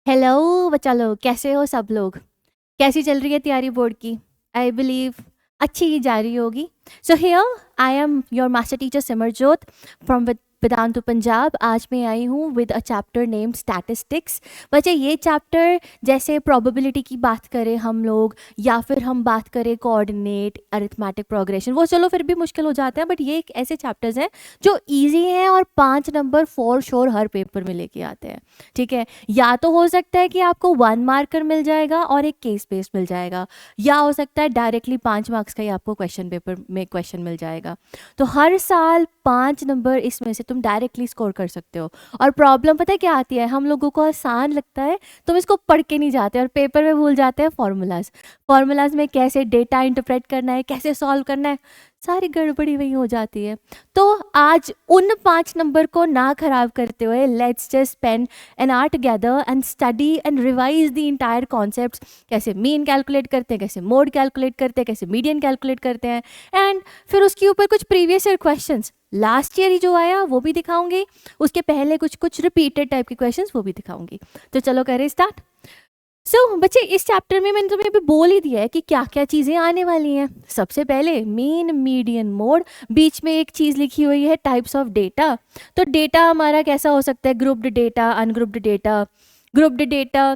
Hello बच्चा लोग, कैसे हो सब लोग? कैसी चल रही है तैयारी बोर्ड की? आई बिलीव अच्छी ही जा रही होगी. So here I am your master teacher Simarjot from Vedantu Punjab. आज मैं आई हूँ with a chapter named statistics. बच्चे ये चैप्टर जैसे प्रोबेबिलिटी की बात करें हम लोग, या फिर हम बात करें कोऑर्डिनेट, अरिथमेटिक प्रोग्रेशन, वो चलो फिर भी मुश्किल हो जाता है. बट ये एक ऐसे चैप्टर्स हैं जो ईजी हैं और 5 number for sure her paper में लेके आते हैं. ठीक है, या तो हो सकता है कि आपको 1 मार्कर मिल जाएगा और एक केस बेस मिल जाएगा, या हो सकता है डायरेक्टली 5 मार्क्स का ही आपको क्वेश्चन पेपर में क्वेश्चन मिल जाएगा. तो हर साल 5 नंबर इसमें से तुम डायरेक्टली स्कोर कर सकते हो. और प्रॉब्लम पता है क्या आती है, हम लोगों को आसान लगता है, तुम इसको पढ़ के नहीं जाते और पेपर में भूल जाते हैं फॉर्मूलाज में कैसे डेटा इंटरप्रेट करना है, कैसे सॉल्व करना है, सारी गड़बड़ी वही हो जाती है. तो आज उन 5 नंबर को ना खराब करते हुए let's just spend an hour together and study and revise the entire concepts. कैसे मीन कैलकुलेट करते हैं, कैसे मोड कैलकुलेट करते हैं, कैसे मीडियन कैलकुलेट करते हैं, एंड फिर उसके ऊपर कुछ previous year questions last year ही जो आया वो भी दिखाऊंगी, उसके पहले कुछ रिपीटेड टाइप के क्वेश्चंस वो भी दिखाऊंगी. तो चलो करें स्टार्ट. बच्चे इस चैप्टर में मैंने तुम्हें अभी बोल ही दिया है कि क्या क्या चीज़ें आने वाली हैं. सबसे पहले मीन, मीडियन, मोड, बीच में एक चीज़ लिखी हुई है टाइप्स ऑफ डेटा. तो डेटा हमारा कैसा हो सकता है, grouped data, ungrouped data. Grouped data,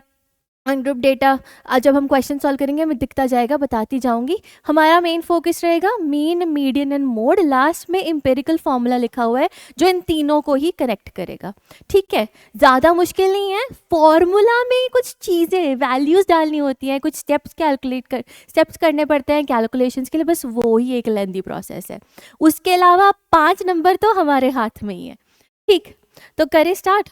ungroup data जब हम क्वेश्चन सॉल्व करेंगे हमें दिखता जाएगा, बताती जाऊंगी. हमारा मेन फोकस रहेगा mean, median and mode. Last में एम्पिरिकल फॉर्मूला लिखा हुआ है जो इन तीनों को ही कनेक्ट करेगा. ठीक है, ज़्यादा मुश्किल नहीं है. फॉर्मूला में कुछ चीज़ें, वैल्यूज़ डालनी होती हैं, कुछ स्टेप्स करने पड़ते हैं कैलकुलेशंस के लिए, बस वो ही एक लेंदी प्रोसेस है. उसके अलावा 5 नंबर तो हमारे हाथ में ही है. ठीक, तो करें स्टार्ट.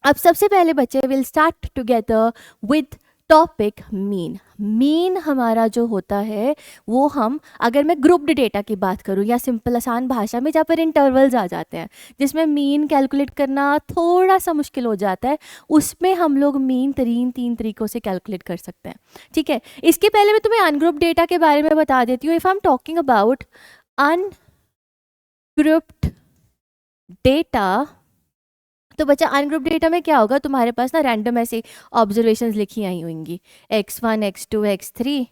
अब सबसे पहले बच्चे will start together with topic mean. Mean हमारा जो होता है वो हम, अगर मैं ग्रुप्ड डेटा की बात करूँ या सिंपल आसान भाषा में जहाँ पर इंटरवल्स आ जाते हैं जिसमें मीन कैलकुलेट करना थोड़ा सा मुश्किल हो जाता है, उसमें हम लोग मीन 3 तरीकों से कैलकुलेट कर सकते हैं. ठीक है, इसके पहले मैं तुम्हें अनग्रुप्ड डेटा के बारे में बता देती हूँ. If I am talking about ungrouped data, तो बच्चा अनग्रुप डेटा में क्या होगा, तुम्हारे पास ना रैंडम ऐसे ऑब्जर्वेशंस लिखी आई होंगी, x1, x2, x3,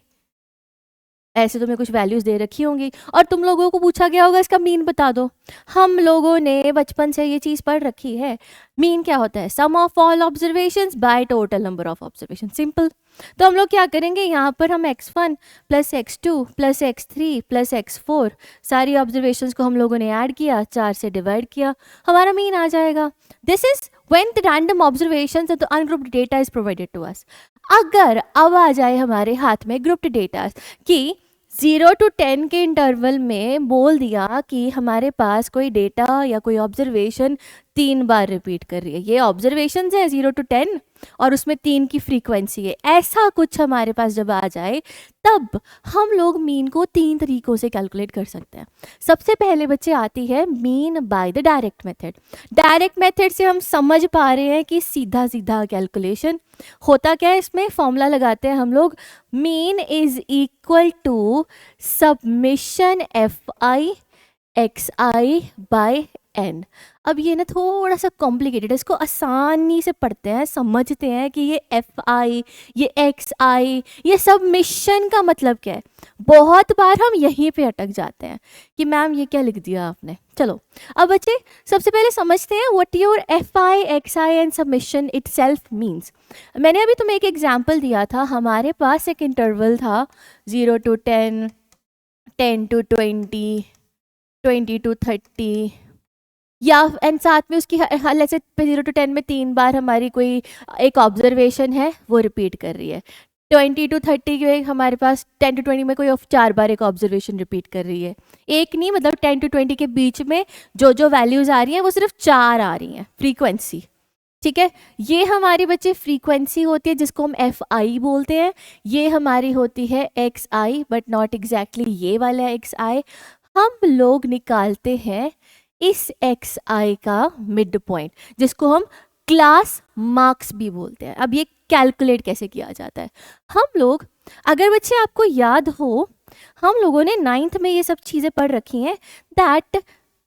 ऐसे तुम्हें कुछ वैल्यूज़ दे रखी होंगी और तुम लोगों को पूछा गया होगा इसका मीन बता दो. हम लोगों ने बचपन से ये चीज़ पढ़ रखी है. मीन क्या होता है, sum of all observations by total number of observation. Simple. तो हम लोग क्या करेंगे, यहाँ पर हम x1 plus x2 plus x3 plus x4 सारी ऑब्जर्वेशंस को हम लोगों ने ऐड किया, 4 से डिवाइड किया, हमारा मीन आ जाएगा. This is when the random observations and the ungrouped data is provided to us. अगर अब आ जाए हमारे हाथ में ग्रुप्ड डेटा कि 0 to 10 के इंटरवल में बोल दिया कि हमारे पास कोई डेटा या कोई ऑब्जर्वेशन 3 बार रिपीट कर रही है, ये ऑब्जर्वेशन है 0 to 10 और उसमें 3 की फ्रीक्वेंसी है, ऐसा कुछ हमारे पास जब आ जाए तब हम लोग मीन को 3 तरीकों से कैलकुलेट कर सकते हैं. सबसे पहले बच्चे आती है mean by the direct method. Direct method से हम समझ पा रहे हैं कि सीधा सीधा कैलकुलेशन होता क्या है. इसमें फॉर्मूला लगाते हैं हम लोग, mean is equal to submission FI XI by n. अब ये ना थोड़ा सा कॉम्प्लिकेटेड है, इसको आसानी से पढ़ते हैं, समझते हैं कि ये FI, ये XI, ये सबमिशन का मतलब क्या है. बहुत बार हम यहीं पे अटक जाते हैं कि मैम ये क्या लिख दिया आपने. चलो अब बच्चे सबसे पहले समझते हैं what your FI XI and submission itself means. मैंने अभी तुम्हें एक एग्जांपल दिया था, हमारे पास एक इंटरवल था 0 to 10, 10 to 20, 20 to 30, या एंड साथ में उसकी ऐसे 0 to 10 में 3 बार हमारी कोई एक ऑब्जर्वेशन है वो रिपीट कर रही है. 20 to 30 के हमारे पास 10 to 20 में कोई 4 बार एक ऑब्जर्वेशन रिपीट कर रही है. एक नहीं, मतलब 10 to 20 के बीच में जो जो वैल्यूज़ आ रही हैं वो सिर्फ 4 आ रही हैं फ्रीक्वेंसी. ठीक है, ये हमारी बच्चे फ्रीक्वेंसी होती है जिसको हम FI बोलते हैं. ये हमारी होती है XI, बट नॉट एग्जैक्टली ये वाला XI. हम लोग निकालते हैं इस XI का मिड पॉइंट जिसको हम क्लास मार्क्स भी बोलते हैं. अब ये कैलकुलेट कैसे किया जाता है, हम लोग, अगर बच्चे आपको याद हो, हम लोगों ने 9th में ये सब चीज़ें पढ़ रखी हैं, दैट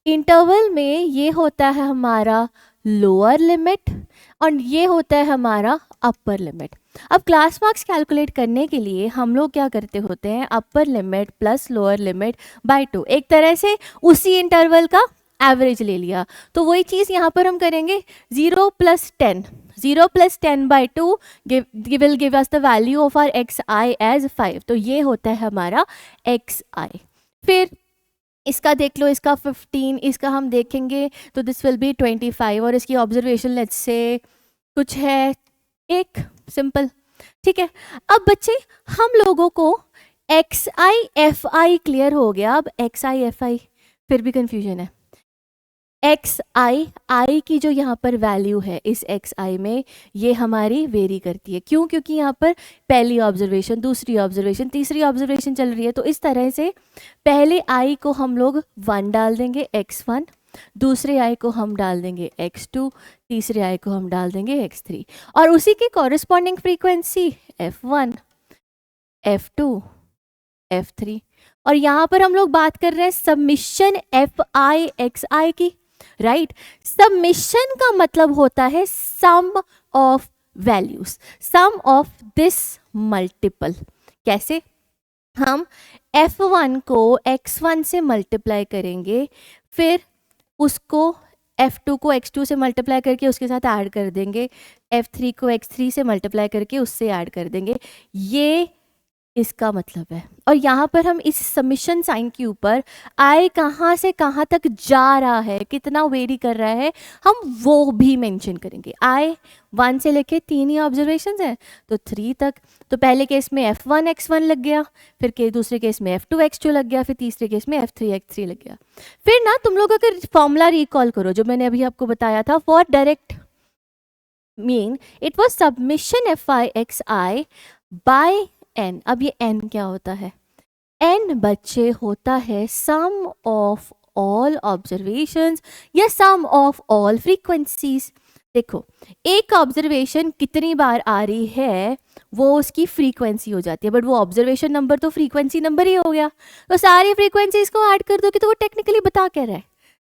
इंटरवल में ये होता है हमारा लोअर लिमिट और ये होता है हमारा अपर लिमिट। अब क्लास मार्क्स कैलकुलेट करने के लिए हम लोग क्या करते होते हैं, upper limit plus lower limit by 2, एक तरह से उसी इंटरवल का एवरेज ले लिया। तो वही चीज़ यहाँ पर हम करेंगे, 0 + 10, 0 + 10 by 2 will give us the value of our x i as 5। तो ये होता है हमारा एक्स आई। फिर इसका देख लो, इसका 15, इसका हम देखेंगे तो दिस विल बी 25, और इसकी ऑब्जर्वेशन लेट्स से कुछ है एक, सिंपल, ठीक है। अब बच्चे हम लोगों को x I F I clear हो गया। अब एक्स आई एफ आई फिर भी कंफ्यूजन है। एक्स आई आई की जो यहाँ पर वैल्यू है इस एक्स आई में, ये हमारी वेरी करती है। क्यों? क्योंकि यहाँ पर पहली ऑब्जर्वेशन, दूसरी ऑब्जर्वेशन, तीसरी ऑब्जर्वेशन चल रही है। तो इस तरह से पहले आई को हम लोग 1 डाल देंगे x1, दूसरे आई को हम डाल देंगे x2, तीसरे आई को हम डाल देंगे x3, और उसी की corresponding frequency f1, f2, f3। और यहाँ पर हम लोग बात कर रहे हैं submission F I x I की, राइट। सबमिशन का मतलब होता है sum of values, sum of this multiple. कैसे? हम f1 को x1 से मल्टीप्लाई करेंगे, फिर उसको f2 को x2 से मल्टीप्लाई करके उसके साथ ऐड कर देंगे, f3 को x3 से मल्टीप्लाई करके उससे ऐड कर देंगे। ये इसका मतलब है। और यहाँ पर हम इस सबमिशन साइन के ऊपर आई कहाँ से कहाँ तक जा रहा है, कितना वेरी कर रहा है, हम वो भी मेंशन करेंगे। आई 1 से लेके 3 ही ऑब्जर्वेशंस हैं तो 3 तक। तो पहले केस में f1 x1 लग गया, फिर के दूसरे केस में f2 x2 लग गया, फिर तीसरे केस में f3 x3 लग गया। फिर ना तुम लोग अगर फॉर्मूला रिकॉल करो जो मैंने अभी आपको बताया था for direct mean, it was submission F I x i by n। अब ये n क्या होता है? n बच्चे होता है सम ऑफ ऑल ऑब्जर्वेशंस या सम ऑफ ऑल फ्रीक्वेंसीज। देखो, एक ऑब्जर्वेशन कितनी बार आ रही है वो उसकी फ्रीक्वेंसी हो जाती है, बट वो ऑब्जर्वेशन नंबर तो फ्रीक्वेंसी नंबर ही हो गया। तो सारी फ्रीक्वेंसीज को ऐड कर दोगे तो वो टेक्निकली बता क्या रहा है,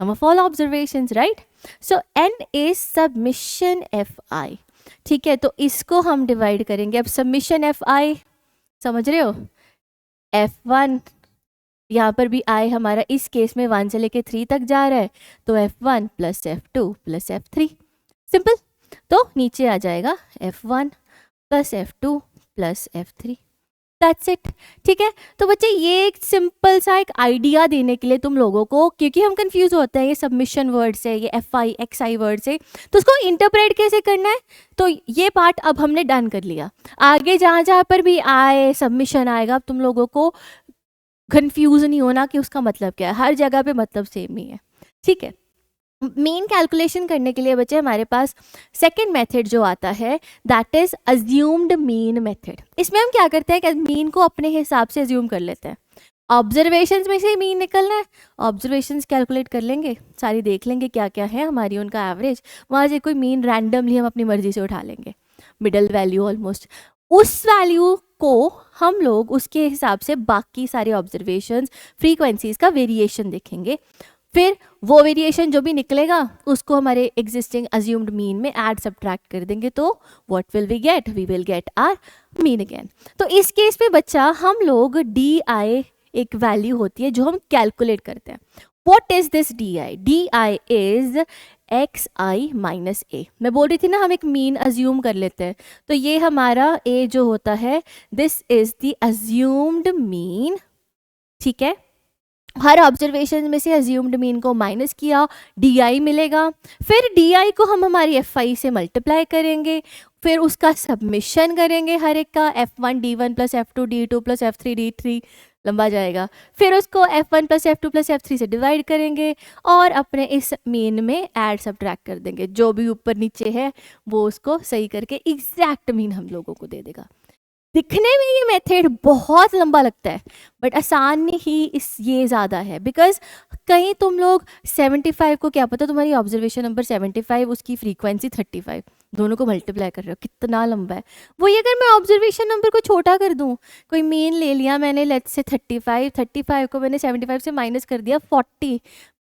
sum of all observations, right. So n is submission F I, ठीक है। तो इसको हम डिवाइड करेंगे। अब सबमिशन एफ आई समझ रहे हो, f1 यहाँ पर भी i हमारा इस केस में 1 से लेके 3 तक जा रहा है, तो f1 + f2 + f3, सिंपल। तो नीचे आ जाएगा f1 + f2 + f3, that's it, ठीक है। तो बच्चे ये एक सिंपल सा एक आइडिया देने के लिए तुम लोगों को, क्योंकि हम कंफ्यूज होते हैं ये सबमिशन वर्ड से, ये F I x I word से, तो उसको इंटरप्रेट कैसे करना है, तो ये पार्ट अब हमने डन कर लिया। आगे जहाँ जहाँ पर भी आए सबमिशन आएगा, अब तुम लोगों को कंफ्यूज नहीं होना कि उसका मतलब क्या है, हर जगह पे मतलब सेम ही है, ठीक है। मेन कैलकुलेशन करने के लिए बच्चे हमारे पास सेकंड मेथड जो आता है that is assumed mean method. इसमें हम क्या करते हैं कि मीन को अपने हिसाब से अज्यूम कर लेते हैं। ऑब्जर्वेशंस में से मीन निकलना है, ऑब्जर्वेशंस कैलकुलेट कर लेंगे, सारी देख लेंगे क्या क्या है हमारी, उनका एवरेज, वहाँ से कोई मीन रैंडमली हम अपनी मर्जी से उठा लेंगे, मिडल वैल्यू ऑलमोस्ट, उस वैल्यू को हम लोग उसके हिसाब से बाकी सारे ऑब्जर्वेशंस फ्रीक्वेंसीज का वेरिएशन देखेंगे। फिर वो वेरिएशन जो भी निकलेगा उसको हमारे एग्जिस्टिंग अज्यूम्ड मीन में ऐड सब्ट्रैक्ट कर देंगे, तो what will we get? We will get our mean again. तो इस केस में बच्चा हम लोग डी आई एक वैल्यू होती है जो हम कैलकुलेट करते हैं। What is this D I? D I is X I minus A. मैं बोल रही थी ना हम एक मीन अज्यूम कर लेते हैं, तो ये हमारा ए जो होता है this is the assumed mean, ठीक है। हर ऑब्जर्वेशन में से अज्यूम्ड मीन को माइनस किया, डी आई मिलेगा। फिर डी आई को हम हमारी एफ आई से मल्टीप्लाई करेंगे, फिर उसका सबमिशन करेंगे हर एक का, f1 d1 + f2 d2 + f3 d3, लंबा जाएगा। फिर उसको f1 + f2 + f3 से डिवाइड करेंगे और अपने इस मीन में ऐड सब्ट्रैक्ट कर देंगे, जो भी ऊपर नीचे है वो उसको सही करके एग्जैक्ट मीन हम लोगों को दे देगा। दिखने में ये मेथड बहुत लंबा लगता है बट आसान ही ये ज़्यादा है, बिकॉज कहीं तुम लोग 75 को, क्या पता तुम्हारी ऑब्जर्वेशन नंबर 75 उसकी फ्रीक्वेंसी 35, दोनों को मल्टीप्लाई कर रहे हो, कितना लंबा है। वही अगर मैं ऑब्जर्वेशन नंबर को छोटा कर दूं, कोई मीन ले लिया मैंने लेट्स से 35 को मैंने 75 से माइनस कर दिया 40,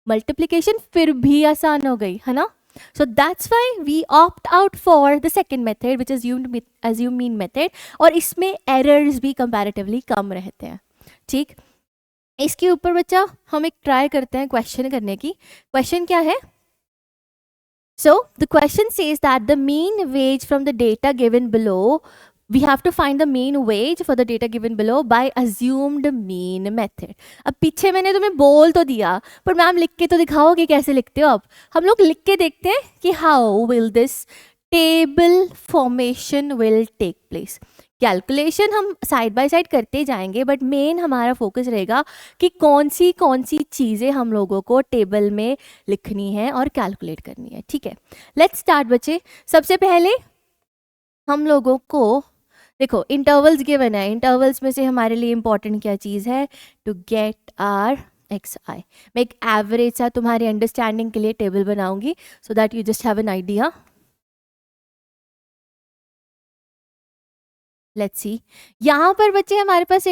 मल्टीप्लिकेशन फिर भी आसान हो गई है ना। So that's why we opt out for the second method, which is assume mean method, और इसमें errors भी comparatively कम रहते हैं. ठीक, इसके ऊपर बच्चा हम एक ट्राई करते हैं क्वेश्चन करने की. क्वेश्चन क्या है? So the question says that the mean wage from the data given below, we have to find the mean wage for the data given below by assumed mean method. अब पीछे मैंने तुम्हें बोल तो दिया, पर मैम लिख के तो दिखाओ कि कैसे लिखते हो आप. हम लोग लिख के देखते हैं कि how will this table formation will take place. Calculation हम साइड बाय साइड करते जाएंगे, बट मेन हमारा फोकस रहेगा कि कौन सी चीज़ें हम लोगों को टेबल में लिखनी है और कैलकुलेट करनी है. ठीक है, लेट्स स्टार्ट बच्चे. सबसे पहले हम लोगों को देखो इंटरवल्स गिवन है. इंटरवल्स में से हमारे लिए इंपॉर्टेंट क्या चीज़ है? टू गेट आर एक्स आई. मैं एक एवरेज सा तुम्हारी अंडरस्टैंडिंग के लिए टेबल बनाऊंगी so that you just have an idea. Let's see, यहाँ पर बच्चे हमारे पास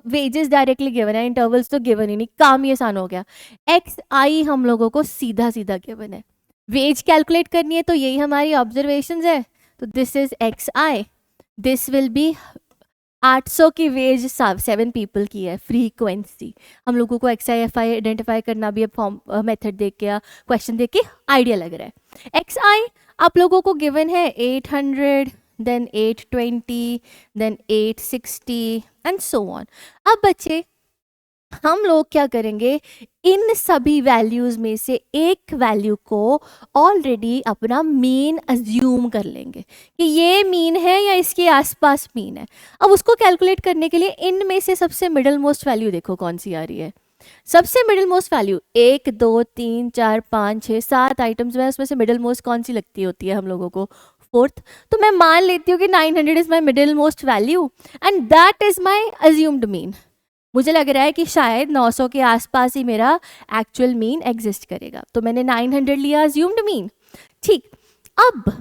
वेजेस डायरेक्टली गिवन है, इंटरवल्स तो गिवन ही नहीं, काम ही आसान हो गया. एक्स आई हम लोगों को सीधा सीधा गिवन है. वेज कैलकुलेट करनी है तो यही हमारी ऑब्जर्वेशंस है. तो this is X I, this will B 800 की वेज 7 पीपल की है. फ्रीक्वेंसी हम लोगों को x I F I identify करना भी अब फॉर्म मेथड देख के या क्वेश्चन देख के आइडिया लग रहा है. एक्स आई आप लोगों को गिवन है 800, then 820, then 860 and so on. अब बच्चे हम लोग क्या करेंगे, इन सभी वैल्यूज में से एक वैल्यू को ऑलरेडी अपना मीन अज्यूम कर लेंगे कि ये मीन है या इसके आसपास मीन है. अब उसको कैलकुलेट करने के लिए इनमें से सबसे मिडिल मोस्ट वैल्यू देखो कौन सी आ रही है. सबसे मिडिल मोस्ट वैल्यू 1 2 3 4 5 6 7 आइटम्स में उसमें से मिडिल मोस्ट कौन सी लगती होती है हम लोगों को? 4th. तो मैं मान लेती हूँ कि 900 is my middle most value and that is my assumed mean. मुझे लग रहा है कि शायद 900 के आसपास ही मेरा एक्चुअल मीन एग्जिस्ट करेगा, तो मैंने 900 लिया अज्यूम्ड मीन. ठीक, अब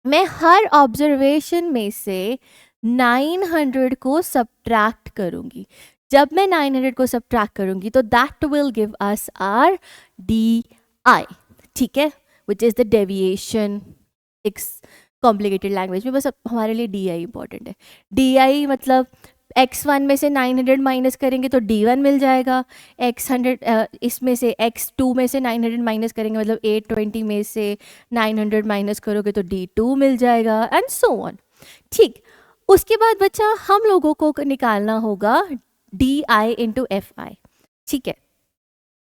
मैं हर ऑब्जर्वेशन में से 900 को सब्ट्रैक्ट करूंगी. जब मैं 900 को सब्ट्रैक्ट करूंगी तो that will give us R D I. ठीक है, विच इज द डेविएशन. एक कॉम्प्लिकेटेड लैंग्वेज में बस अब हमारे लिए डी आई इंपॉर्टेंट है. डी आई मतलब x1 में से 900 माइनस करेंगे तो d1 मिल जाएगा. x100 इसमें से x2 में से 900 माइनस करेंगे मतलब 820 में से 900 माइनस करोगे तो d2 मिल जाएगा एंड सो ऑन. ठीक, उसके बाद बच्चा हम लोगों को निकालना होगा D I into F I. ठीक है,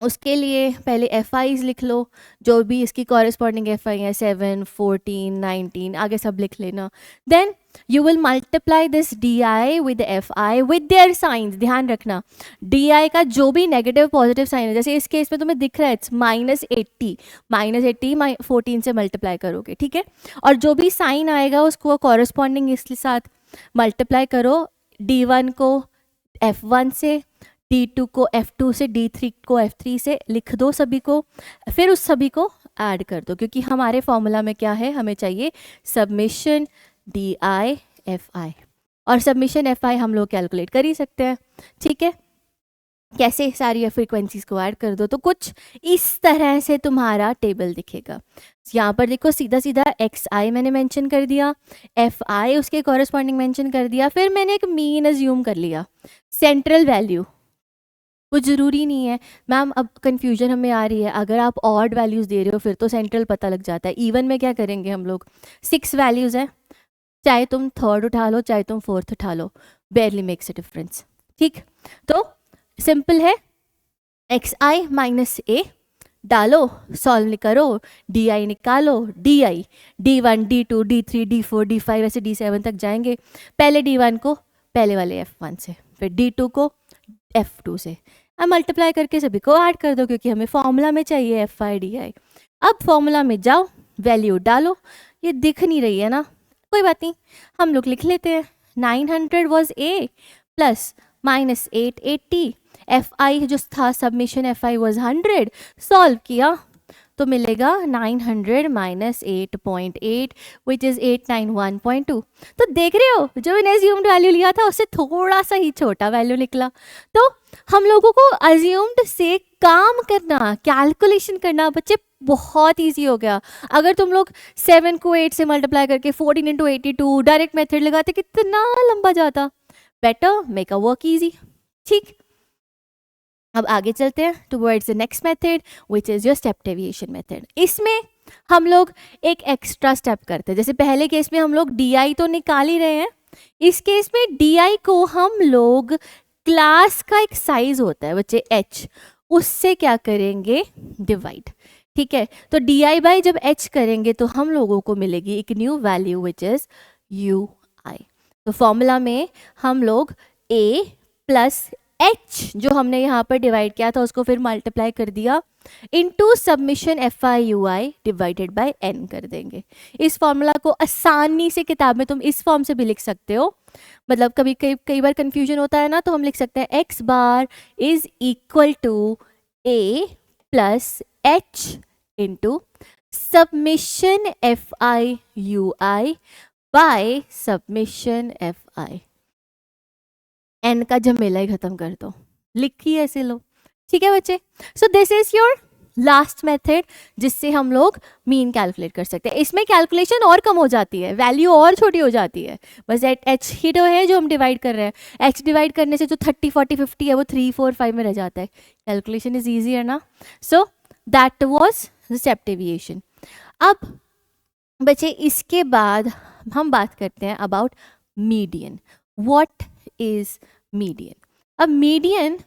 उसके लिए पहले एफ आईज लिख लो, जो भी इसकी कॉरेस्पॉन्डिंग एफ आई है 7 14 19 आगे सब लिख लेना. Then you will multiply this D i with f i with their signs. ध्यान रखना डी आई का जो भी नेगेटिव पॉजिटिव साइन है, जैसे इस केस में तुम्हें दिख रहा है इट्स -80, -80 14 से मल्टीप्लाई करोगे. ठीक है, और जो भी साइन आएगा उसको कॉरेस्पॉन्डिंग इसके साथ मल्टीप्लाई करो. D1 को F1 से, D2 को F2 से, D3 को F3 से लिख दो सभी को, फिर उस सभी को ऐड कर दो, क्योंकि हमारे फॉर्मूला में क्या है, हमें चाहिए सबमिशन DI FI, और सबमिशन FI हम लोग कैलकुलेट कर ही सकते हैं. ठीक है, कैसे सारी फ्रीक्वेंसीज को ऐड कर दो तो कुछ इस तरह से तुम्हारा टेबल दिखेगा. यहाँ पर देखो सीधा सीधा XI मैंने मेंशन कर दिया, FI उसके कॉरेस्पॉन्डिंग मेंशन कर दिया, फिर मैंने एक मीन अज्यूम कर लिया. सेंट्रल वैल्यू कुछ ज़रूरी नहीं है मैम, अब कन्फ्यूजन हमें आ रही है, अगर आप ऑड वैल्यूज़ दे रहे हो फिर तो सेंट्रल पता लग जाता है. इवन में क्या करेंगे हम लोग, 6 वैल्यूज़ हैं, चाहे तुम थर्ड उठा लो चाहे तुम फोर्थ उठा लो, बेयरली मेक्स अ डिफरेंस. ठीक, तो सिंपल है, XI माइनस ए डालो, सॉल्व करो, DI निकालो, DI D1 D2 D3 D4 D5 ऐसे D7 तक जाएंगे. पहले D1 को पहले वाले F1 से, फिर D2 को F2 से, अब मल्टीप्लाई करके सभी को ऐड कर दो, क्योंकि हमें फॉर्मूला में चाहिए FI DI. अब फॉर्मूला में जाओ, वैल्यू डालो, ये दिख नहीं रही है ना, कोई बात नहीं, हम लोग लिख लेते हैं. 900 was A plus minus 880, FI जो था सबमिशन FI वॉज 100, सॉल्व किया तो मिलेगा 900 माइनस 8.8 विच इज़ 891.2। तो देख रहे हो जो मैंने अज्यूम्ड वैल्यू लिया था उससे थोड़ा सा ही छोटा वैल्यू निकला। तो हम लोगों को अज्यूम्ड से काम करना, कैलकुलेशन करना बच्चे बहुत ईजी हो गया। अगर तुम लोग 7 को 8 से मल्टीप्लाई करके 14 इंटू 82 डायरेक्ट मेथड लगाते कितना लंबा जाता। Better make a work easy. ठीक, अब आगे चलते हैं towards the next method which is your step deviation method. इसमें हम लोग एक एक्स्ट्रा स्टेप करते हैं। जैसे पहले केस में हम लोग डी तो निकाल ही रहे हैं, इस केस में डी को हम लोग क्लास का एक साइज होता है बच्चे h, उससे क्या करेंगे डिवाइड। ठीक है, तो डी बाई जब h करेंगे तो हम लोगों को मिलेगी एक new value which is U I. तो फॉर्मूला में हम लोग a प्लस h जो हमने यहाँ पर डिवाइड किया था उसको फिर मल्टीप्लाई कर दिया into submission F i u I divided by n कर देंगे। इस फॉर्मूला को आसानी से किताब में तुम इस फॉर्म से भी लिख सकते हो। मतलब कभी कई बार कंफ्यूजन होता है ना, तो हम लिख सकते हैं x bar is equal to a plus h into submission F i u i by submission F i. N का झमेला ही खत्म कर दो, लिखी ऐसे लो। ठीक है बच्चे, so this is your last method जिससे हम लोग मीन कैलकुलेट कर सकते हैं। इसमें कैलकुलेशन और कम हो जाती है, वैल्यू और छोटी हो जाती है, बस एच ही तो है जो हम डिवाइड कर रहे हैं। एच डिवाइड करने से जो 30 40 50 है वो 3 4 5 में रह जाता है। कैलकुलेशन इज ईजी है ना। So that was the step deviation. अब बच्चे इसके बाद हम बात करते हैं about median. What is median? अब मीडियन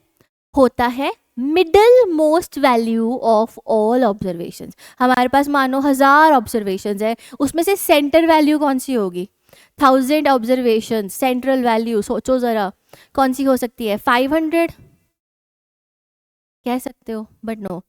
होता है middle most value of all observations. हमारे पास मानो 1000 ऑब्जर्वेशंस है, उसमें से सेंटर वैल्यू कौन सी होगी? 1000 ऑब्जर्वेशन सेंट्रल वैल्यू सोचो ज़रा कौन सी हो सकती है? 500 कह सकते हो, बट नो,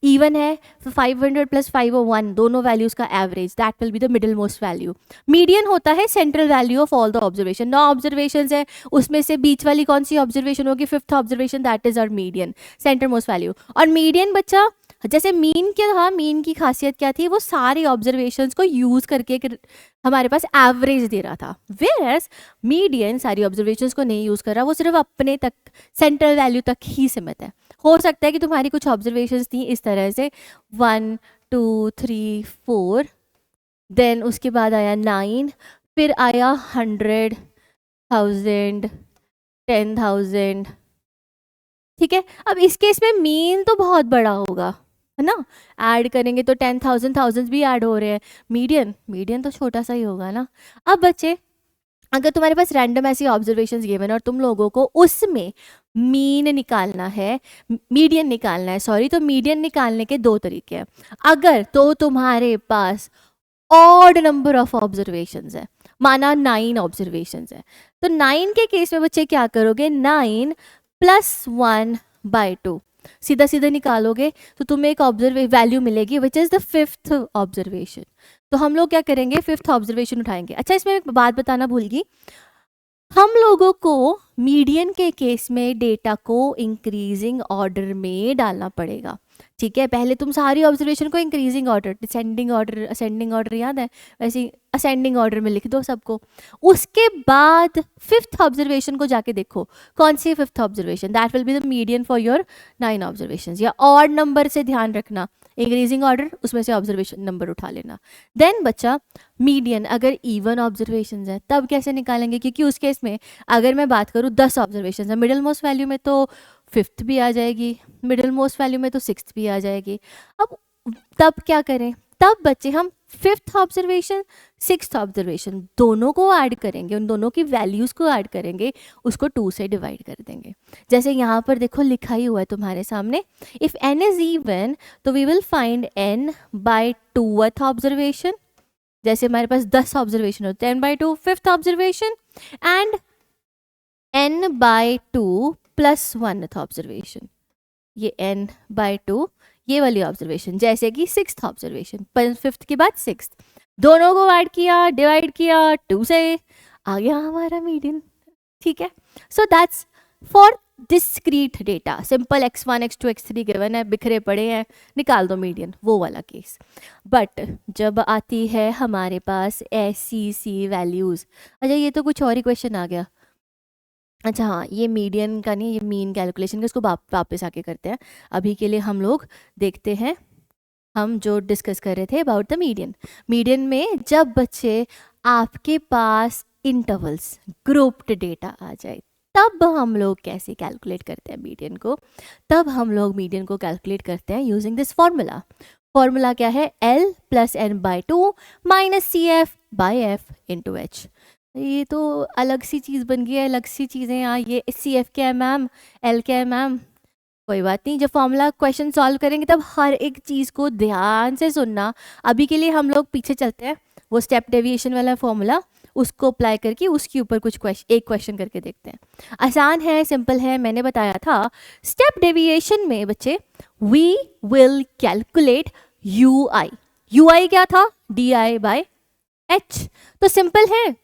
इवन है। 500 प्लस 501 दोनों वैल्यूज का average, that will be the middle most value. Median होता है central value of all the observation. 9 observation है, उसमें से बीच वाली कौन सी ऑब्जर्वेशन होगी? 5th observation, that is our median, center most value. और मीडियन बच्चा जैसे मीन क्या था, मीन की खासियत क्या थी? वो सारी ऑब्जर्वेशंस को यूज करके हमारे पास एवरेज दे रहा था। वेयरएज मीडियन सारी ऑब्जर्वेशंस को नहीं यूज कर रहा, वो सिर्फ अपने तक सेंट्रल वैल्यू तक ही सीमित है। हो सकता है कि तुम्हारी कुछ ऑब्जर्वेशंस थी इस तरह से 1 2 3 4, देन उसके बाद आया 9, फिर आया 100 1000 10,000। ठीक है, अब इस केस में मीन तो बहुत बड़ा होगा है ना, ऐड करेंगे तो 10,000 थाउजेंड्स भी ऐड हो रहे हैं। मीडियन तो छोटा सा ही होगा ना। अब बच्चे अगर तुम्हारे पास रैंडम ऐसी ऑब्जर्वेशंस गिवन और तुम लोगों को उसमें मीन निकालना है, मीडियन निकालना है सॉरी, तो मीडियन निकालने के 2 तरीके हैं। अगर तो तुम्हारे पास ऑड नंबर ऑफ ऑब्जर्वेशंस है, माना 9 ऑब्जर्वेशंस है, तो 9 के केस में बच्चे क्या करोगे? 9 प्लस 1 बाय 2 सीधा सीधा निकालोगे तो तुम्हें एक वैल्यू मिलेगी which is the 5th observation. तो हम लोग क्या करेंगे? 5th ऑब्जर्वेशन उठाएंगे। अच्छा, इसमें एक बात बताना भूल गई, हम लोगों को मीडियन के केस में डेटा को इंक्रीजिंग ऑर्डर में डालना पड़ेगा। ठीक है, पहले तुम सारी ऑब्जर्वेशन को increasing order, descending order, ascending order याद है, वैसे असेंडिंग ऑर्डर में लिख दो सबको। उसके बाद 5th ऑब्जर्वेशन को जाके देखो कौन सी 5th observation, that will be the median for your 9 observation. या ऑड नंबर से ध्यान रखना, इंक्रीजिंग ऑर्डर उसमें से ऑब्जर्वेशन नंबर उठा लेना। देन बच्चा मीडियन अगर इवन ऑब्जर्वेशन है तब कैसे निकालेंगे? क्योंकि उस केस में अगर मैं बात करूँ 10 ऑब्जर्वेशन है, मिडिल मोस्ट वैल्यू में तो 5th भी आ जाएगी, मिडिल मोस्ट वैल्यू में तो 6th भी आ जाएगी। अब तब क्या करें? तब बच्चे हम 5th ऑब्जर्वेशन 6th ऑब्जर्वेशन दोनों को ऐड करेंगे, उन दोनों की वैल्यूज़ को ऐड करेंगे, उसको 2 से डिवाइड कर देंगे। जैसे यहाँ पर देखो लिखा ही हुआ है तुम्हारे सामने, इफ़ n इज इवन तो we will find n by 2th observation. जैसे हमारे पास 10 ऑब्जर्वेशन हो 10 by 2 5th observation, and n by 2 plus 1th observation, ये n बाय 2 ये वाली ऑब्जर्वेशन, जैसे कि 6th ऑब्जर्वेशन, 5th के बाद 6th, दोनों को ऐड किया, डिवाइड किया 2 से, आ गया हमारा मीडियन। ठीक है, so that's for discrete data, simple x1 x2 x3 given है, बिखरे पड़े हैं, निकाल दो मीडियन, वो वाला केस। बट जब आती है हमारे पास SCC वैल्यूज़, अच्छा ये तो कुछ और ही क्वेश्चन आ गया। अच्छा हाँ, ये मीडियन का नहीं, ये मीन कैलकुलेशन का, इसको वापस आके करते हैं। अभी के लिए हम लोग देखते हैं हम जो डिस्कस कर रहे थे अबाउट द मीडियन। मीडियन में जब बच्चे आपके पास इंटरवल्स ग्रुप्ड डेटा आ जाए तब हम लोग कैसे कैलकुलेट करते हैं मीडियन को, तब हम लोग मीडियन को कैलकुलेट करते हैं यूजिंग दिस फॉर्मूला। फॉर्मूला क्या है? L + n/2 - CF / F × H। ये तो अलग सी चीज़ बन गई है, अलग सी चीज़ें यहाँ। ये CF क्या है मैम, L क्या है मैम? कोई बात नहीं, जब फॉर्मूला क्वेश्चन सॉल्व करेंगे तब हर एक चीज़ को ध्यान से सुनना। अभी के लिए हम लोग पीछे चलते हैं, वो स्टेप डेविएशन वाला फॉर्मूला, उसको अप्लाई करके उसके ऊपर कुछ एक क्वेश्चन करके देखते हैं। आसान है, सिंपल है, मैंने बताया था। स्टेप डेविएशन में बच्चे वी विल कैलकुलेट UI क्या था? DI/H। तो सिंपल है,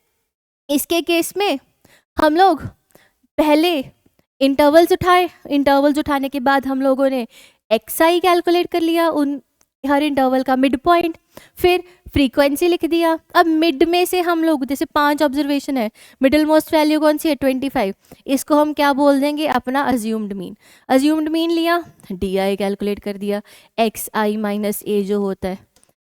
इसके केस में हम लोग पहले इंटरवल्स उठाए, इंटरवल्स उठाने के बाद हम लोगों ने XI कैलकुलेट कर लिया, उन हर इंटरवल का मिड पॉइंट, फिर फ्रीक्वेंसी लिख दिया। अब मिड में से हम लोग, जैसे 5 ऑब्जर्वेशन है, मिडिल मोस्ट वैल्यू कौन सी है? 25। इसको हम क्या बोल देंगे? अपना अज्यूम्ड मीन। अज्यूम्ड मीन लिया, DI कैलकुलेट कर दिया, XI - A जो होता है,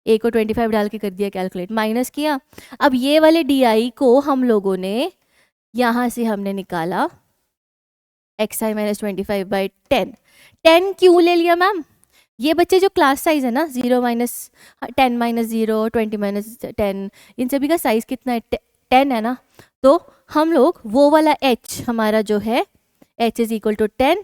A को 25 डाल के कर दिया कैलकुलेट, माइनस किया। अब ये वाले DI को हम लोगों ने यहाँ से हमने निकाला XI - 25/10। 10 क्यों ले लिया मैम? ये बच्चे जो क्लास साइज है ना, 0 - 10 - 0, 20 - 10, इन सभी का साइज कितना है? 10 है ना। तो हम लोग वो वाला H हमारा जो है, H = 10,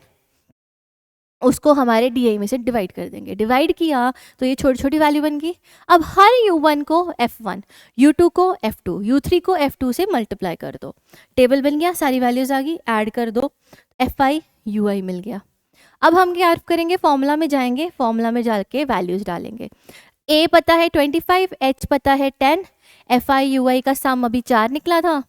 उसको हमारे DI में से डिवाइड कर देंगे। डिवाइड किया तो ये छोटी छोटी वैल्यू बन गई। अब हर U1 को F1, U2 को F2, U3 को F2 से मल्टीप्लाई कर दो, टेबल बन गया, सारी वैल्यूज आ गई, ऐड कर दो, FI UI मिल गया। अब हम क्या करेंगे? फॉर्मूला में जाएंगे, फॉर्मूला में जाके वैल्यूज डालेंगे। A पता है 25, H पता है 10, FI UI का सम अभी 4 निकला था,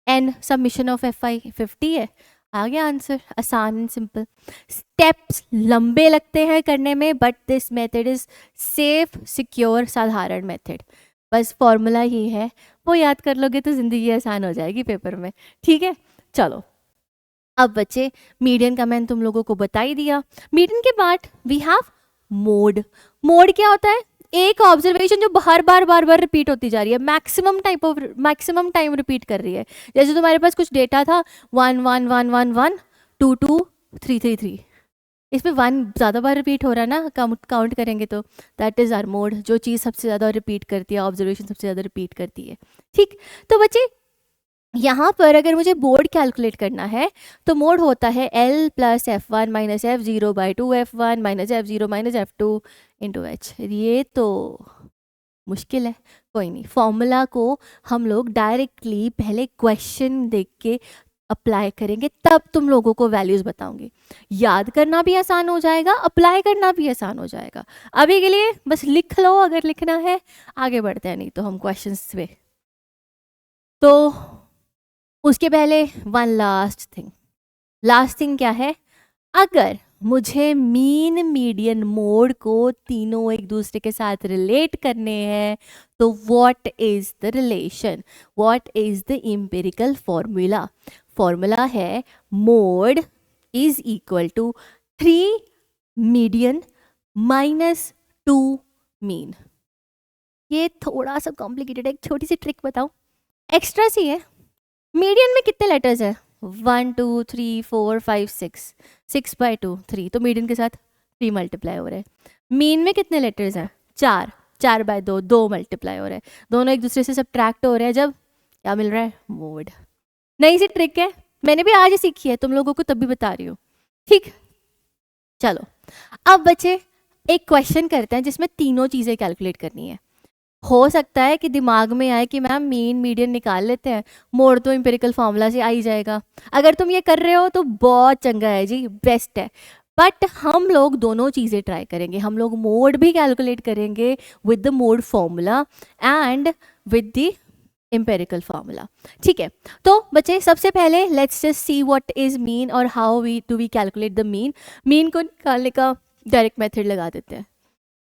N सबमिशन ऑफ FI 50 है। आ गया आंसर, आसान एंड सिंपल। स्टेप्स लंबे लगते हैं करने में, but this method is safe, secure, साधारण मेथड। बस फॉर्मूला ही है, वो याद कर लोगे तो ज़िंदगी आसान हो जाएगी पेपर में। ठीक है, चलो। अब बच्चे, मीडियन का मैंने तुम लोगों को बता ही दिया। मीडियन के बाद वी हैव मोड। मोड क्या होता है? एक ऑब्जर्वेशन जो बार बार रिपीट होती जा रही है, मैक्सिमम टाइम रिपीट कर रही है। जैसे तुम्हारे पास कुछ डेटा था 1 1 1 1 1 2 2 3 3 3, इसमें 1 ज़्यादा बार रिपीट हो रहा है ना, काउंट करेंगे तो दैट इज़ आर मोड। जो चीज़ सबसे ज़्यादा रिपीट करती है, ऑब्जर्वेशन सबसे ज़्यादा रिपीट करती है। ठीक, तो बच्चे यहाँ पर अगर मुझे मोड कैलकुलेट करना है तो मोड होता है L + F1 - F0/2 F1 - F0 - F2 × H। ये तो मुश्किल है, कोई नहीं, फॉर्मूला को हम लोग डायरेक्टली पहले क्वेश्चन देख के अप्लाई करेंगे, तब तुम लोगों को वैल्यूज़ बताऊंगी। याद करना भी आसान हो जाएगा, अप्लाई करना भी आसान हो जाएगा। अभी के लिए बस लिख लो अगर लिखना है, आगे बढ़ते हैं, नहीं तो हम क्वेश्चंस पे। तो उसके पहले वन लास्ट थिंग क्या है? अगर मुझे मीन मीडियन मोड को तीनों एक दूसरे के साथ रिलेट करने हैं तो what is the relation, what is the empirical formula है mode is equal to 3 median - 2 mean. ये थोड़ा सा कॉम्प्लिकेटेड है, एक छोटी सी ट्रिक बताऊं, एक्स्ट्रा सी है। मीडियन में कितने लेटर्स है? 1 2 3 4 5 6, 6/2 3, तो मीडियन के साथ 3 मल्टीप्लाई हो रहे हैं। मीन में कितने लेटर्स हैं? 4, 4/2, 2 मल्टीप्लाई हो रहे हैं, दोनों एक दूसरे से सब्ट्रैक्ट हो रहे हैं, जब क्या मिल रहा है? मोड। नई सी ट्रिक है, मैंने भी आज ही सीखी है, तुम लोगों को तब भी बता रही हूँ। ठीक, चलो अब बच्चे एक क्वेश्चन करते हैं जिसमें तीनों चीज़ें कैलकुलेट करनी है। हो सकता है कि दिमाग में आए कि मैम मीन मीडियन निकाल लेते हैं, मोड तो एम्पिरिकल फार्मूला से आ ही जाएगा। अगर तुम ये कर रहे हो तो बहुत चंगा है जी, बेस्ट है। बट हम लोग दोनों चीज़ें ट्राई करेंगे, हम लोग मोड भी कैलकुलेट करेंगे with the mode formula and with the empirical formula. ठीक है, तो बच्चे सबसे पहले let's just see what is mean और how we calculate the mean. Mean को निकालने का डायरेक्ट मेथड लगा देते हैं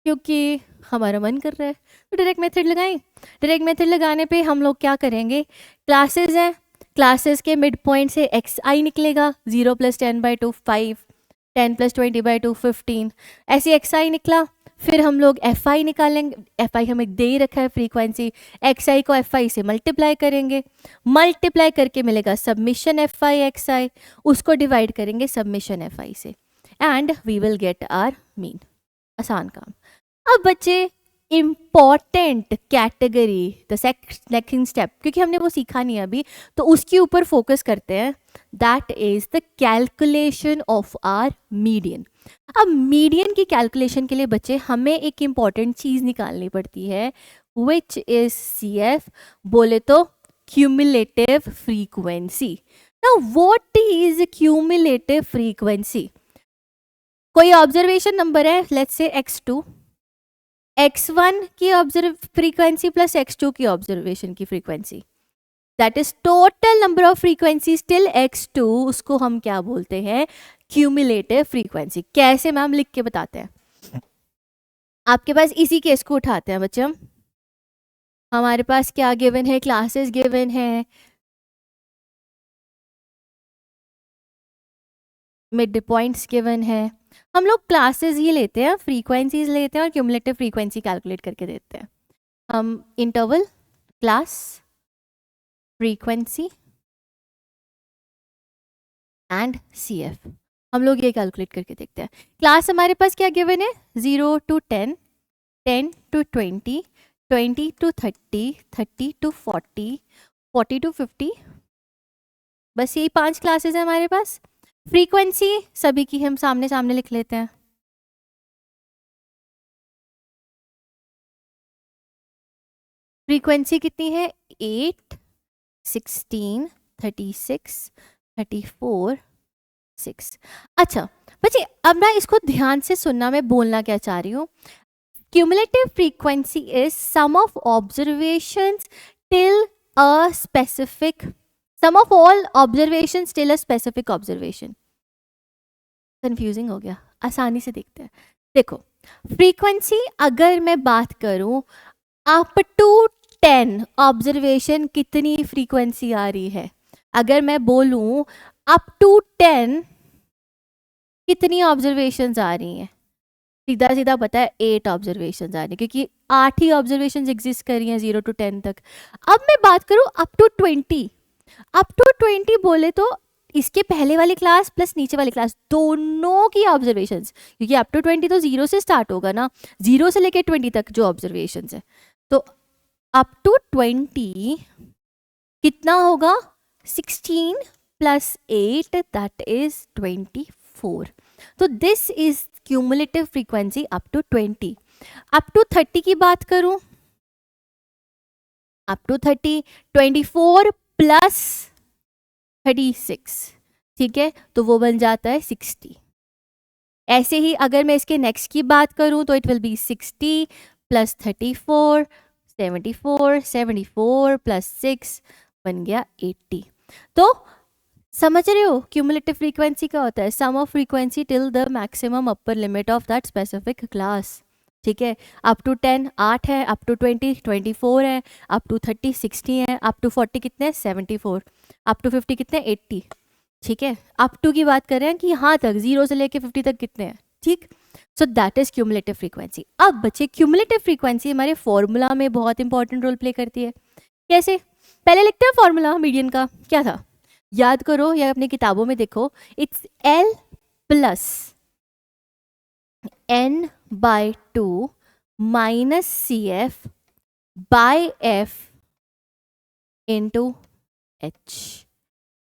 क्योंकि हमारा मन कर रहा है, तो डायरेक्ट मेथड लगाएं। डायरेक्ट मेथड लगाने पे हम लोग क्या करेंगे, क्लासेस हैं, क्लासेस के मिड पॉइंट से एक्स आई निकलेगा, 0 + 10/2 5, 10 + 20/2 15, ऐसे एक्स आई निकला। फिर हम लोग एफ आई निकालेंगे, एफ आई हमें दे ही रखा है फ्रीक्वेंसी, एक्स आई को एफ आई से मल्टीप्लाई करेंगे, मल्टीप्लाई करके मिलेगा submission F I x i, उसको डिवाइड करेंगे सबमिशन एफ आई से, and we will get our mean. आसान काम। अब बच्चे important category, the second step, क्योंकि हमने वो सीखा नहीं अभी, तो उसके ऊपर फोकस करते हैं। That is the calculation of our median. अब मीडियन की कैलकुलेशन के लिए बच्चे हमें एक इम्पॉर्टेंट चीज निकालनी पड़ती है, विच इज सी एफ, बोले तो cumulative frequency. Now what is cumulative frequency? कोई ऑब्जर्वेशन नंबर है, लेट्स से x2, x1 की ऑब्जर्व फ्रीक्वेंसी प्लस x2 की ऑब्जर्वेशन की frequency, that is total number of frequency till x2, उसको हम क्या बोलते हैं, क्यूमुलेटिव फ्रीक्वेंसी। कैसे मैम, लिख के बताते हैं। आपके पास इसी केस को उठाते हैं बच्चे हम, हमारे पास क्या गिवन है, क्लासेस गिवन है, मिड पॉइंट्स गिवन है, हम लोग क्लासेस ही लेते हैं, फ्रीक्वेंसीज लेते हैं और क्यूमुलेटिव फ्रीक्वेंसी कैलकुलेट करके देते हैं। हम interval, class, frequency and C F, हम लोग ये कैलकुलेट करके देखते हैं। क्लास हमारे पास क्या गिवन है, 0 to 10, 10 to 20, 20 to 30, 30 to 40, 40 to 50, बस यही 5 क्लासेस है हमारे पास। फ्रीक्वेंसी सभी की हम सामने सामने लिख लेते हैं। फ्रीक्वेंसी कितनी है, 8, 16, 36, 34, 6। अच्छा बच्चे, अब ना इसको ध्यान से सुनना, मैं बोलना क्या चाह रही हूँ। Cumulative frequency is sum of observations till a specific, sum of all observations till a specific observation. Confusing हो गया, आसानी से देखते हैं। देखो, फ्रीक्वेंसी अगर मैं बात करूं अप टू 10 ऑब्जर्वेशन, कितनी फ्रीक्वेंसी आ रही है, अगर मैं बोलूं अप टू 10 कितनी ऑब्जर्वेशंस आ रही हैं, सीधा सीधा पता है 8 ऑब्जर्वेशंस आ रही हैं, क्योंकि 8 ही ऑब्जर्वेशंस एग्जिस्ट कर रही हैं 0 to 10 तक। अब मैं बात करूं अप टू 20, अप टू 20 बोले तो इसके पहले वाली क्लास प्लस नीचे वाली क्लास दोनों की ऑब्जर्वेशंस, क्योंकि अप टू 20 तो 0 से स्टार्ट होगा ना, 0 से लेके 20 तक जो ऑब्जर्वेशंस है, तो अप टू 20 कितना होगा, 16 + 8 दैट इज 24। तो this is cumulative frequency up to 20। Up to 30 की बात करूं, अप टू 30 24 + 36, ठीक है, तो वो बन जाता है 60। ऐसे ही अगर मैं इसके नेक्स्ट की बात करूं तो इट विल बी 60 + 34, 74, 74 + 6 बन गया 80। तो समझ रहे हो, क्यूमुलेटिव फ्रीक्वेंसी क्या होता है, sum of frequency till the maximum upper limit of that specific class. ठीक है, अप टू 10 8 है, अप टू 20 24 है, अप टू 30 60 है, अप टू 40 कितने 74, अप टू 50 कितने 80। ठीक है, अप टू की बात कर रहे हैं कि यहाँ तक 0 से लेके 50 तक कितने हैं। ठीक, so that is cumulative frequency. अब बच्चे, क्यूमुलेटिव फ्रीक्वेंसी हमारे फॉर्मूला में बहुत इंपॉर्टेंट रोल प्ले करती है। कैसे, पहले लिखते हैं फॉर्मूला मीडियन का, क्या था याद करो या अपनी किताबों में देखो, it's L + n/2 - CF by F into H।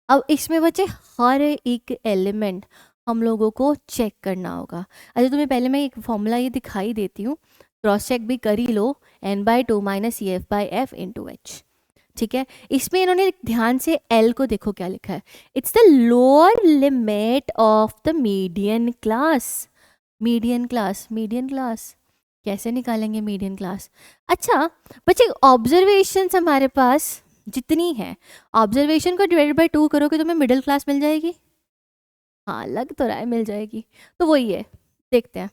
अब इसमें बच्चे हर एक एलिमेंट हम लोगों को चेक करना होगा। अच्छा, तुम्हें पहले मैं एक फॉर्मूला ये दिखाई देती हूँ, क्रॉस चेक भी कर ही लो, n/2 - CF by F into H। ठीक है, इसमें इन्होंने ध्यान से L को देखो क्या लिखा है, it's the lower limit of the median class. Median class, median class कैसे निकालेंगे मीडियन क्लास? अच्छा बच्चे, ऑब्जर्वेशंस हमारे पास जितनी है, ऑब्जर्वेशन को डिवाइड बाय 2 करोगे तुम्हें मिडिल क्लास मिल जाएगी। हाँ लग तो रहा है मिल जाएगी, तो वही है, देखते हैं।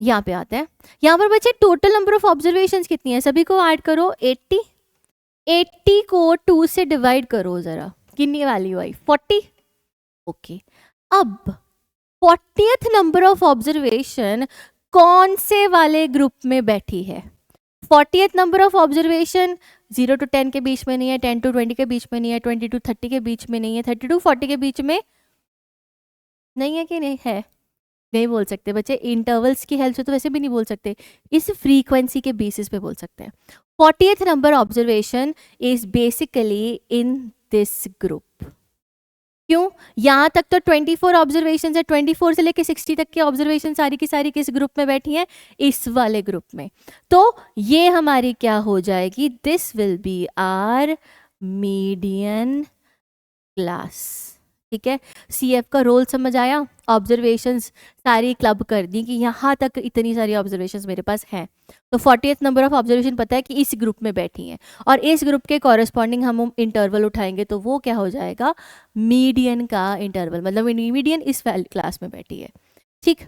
यहाँ पे आते हैं। यहाँ पर बच्चे टोटल नंबर ऑफ ऑब्जर्वेशंस कितनी है, सभी को ऐड करो 80। 80 को 2 से डिवाइड करो जरा, कितनी वैल्यू आई? 40। ओके, अब 40th नंबर ऑफ ऑब्जर्वेशन कौन से वाले ग्रुप में बैठी है? 40th number of observation 0 to 10 के बीच में नहीं है, 10 to 20 के बीच में नहीं है, 20 to 30 के बीच में नहीं है, 30 to 40 के बीच में नहीं है कि नहीं है? नहीं बोल सकते बच्चे, इंटरवल्स की हेल्प से तो वैसे भी नहीं बोल सकते, इस फ्रीक्वेंसी के बेसिस पे बोल सकते हैं। 40th number observation is basically in this group. क्यों? यहाँ तक तो 24 ऑब्जर्वेशन है, 24 से लेके 60 तक के ऑब्जर्वेशन सारी की सारी किस ग्रुप में बैठी हैं? इस वाले ग्रुप में। तो ये हमारी क्या हो जाएगी? This will be our median class. ठीक है, CF का रोल समझ आया? ऑब्जर्वेशंस सारी क्लब कर दी कि यहाँ तक इतनी सारी ऑब्जर्वेशंस मेरे पास हैं, तो 40th नंबर ऑफ ऑब्जर्वेशन पता है कि इस ग्रुप में बैठी हैं, और इस ग्रुप के कॉरेस्पॉन्डिंग हम इंटरवल उठाएंगे तो वो क्या हो जाएगा? मीडियन का इंटरवल, मतलब मीडियन इस क्लास में बैठी है। ठीक,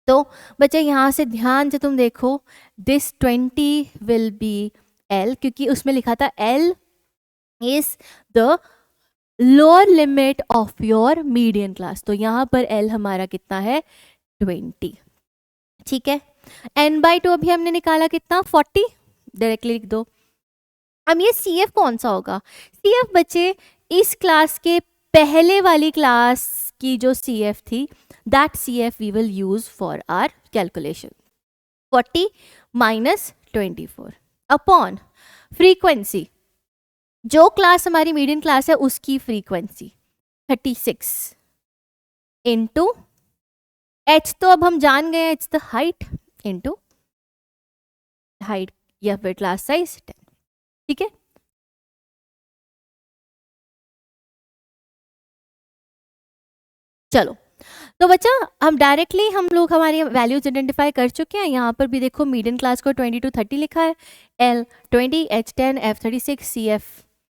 तो बच्चे यहाँ से ध्यान से तुम देखो, दिस 20 विल बी L, क्योंकि उसमें लिखा था L is the lower limit of your median class, तो यहाँ पर L हमारा कितना है? 20। ठीक है, n/2 अभी हमने निकाला कितना? 40, डायरेक्टली लिख दो। अब ये CF कौन सा होगा? CF बच्चे इस क्लास के पहले वाली क्लास की जो CF थी, that CF we will use for our calculation. 40 minus 24 upon frequency, जो क्लास हमारी मीडियन क्लास है उसकी फ्रीक्वेंसी 36 इंटू h, तो अब हम जान गए it's the height into height या फिर क्लास साइज 10। ठीक है, चलो तो बच्चा हम डायरेक्टली हम लोग हमारी वैल्यूज आइडेंटिफाई कर चुके हैं। यहाँ पर भी देखो मीडियन क्लास को 20 to 30 लिखा है, L 20, H 10, F 36, CF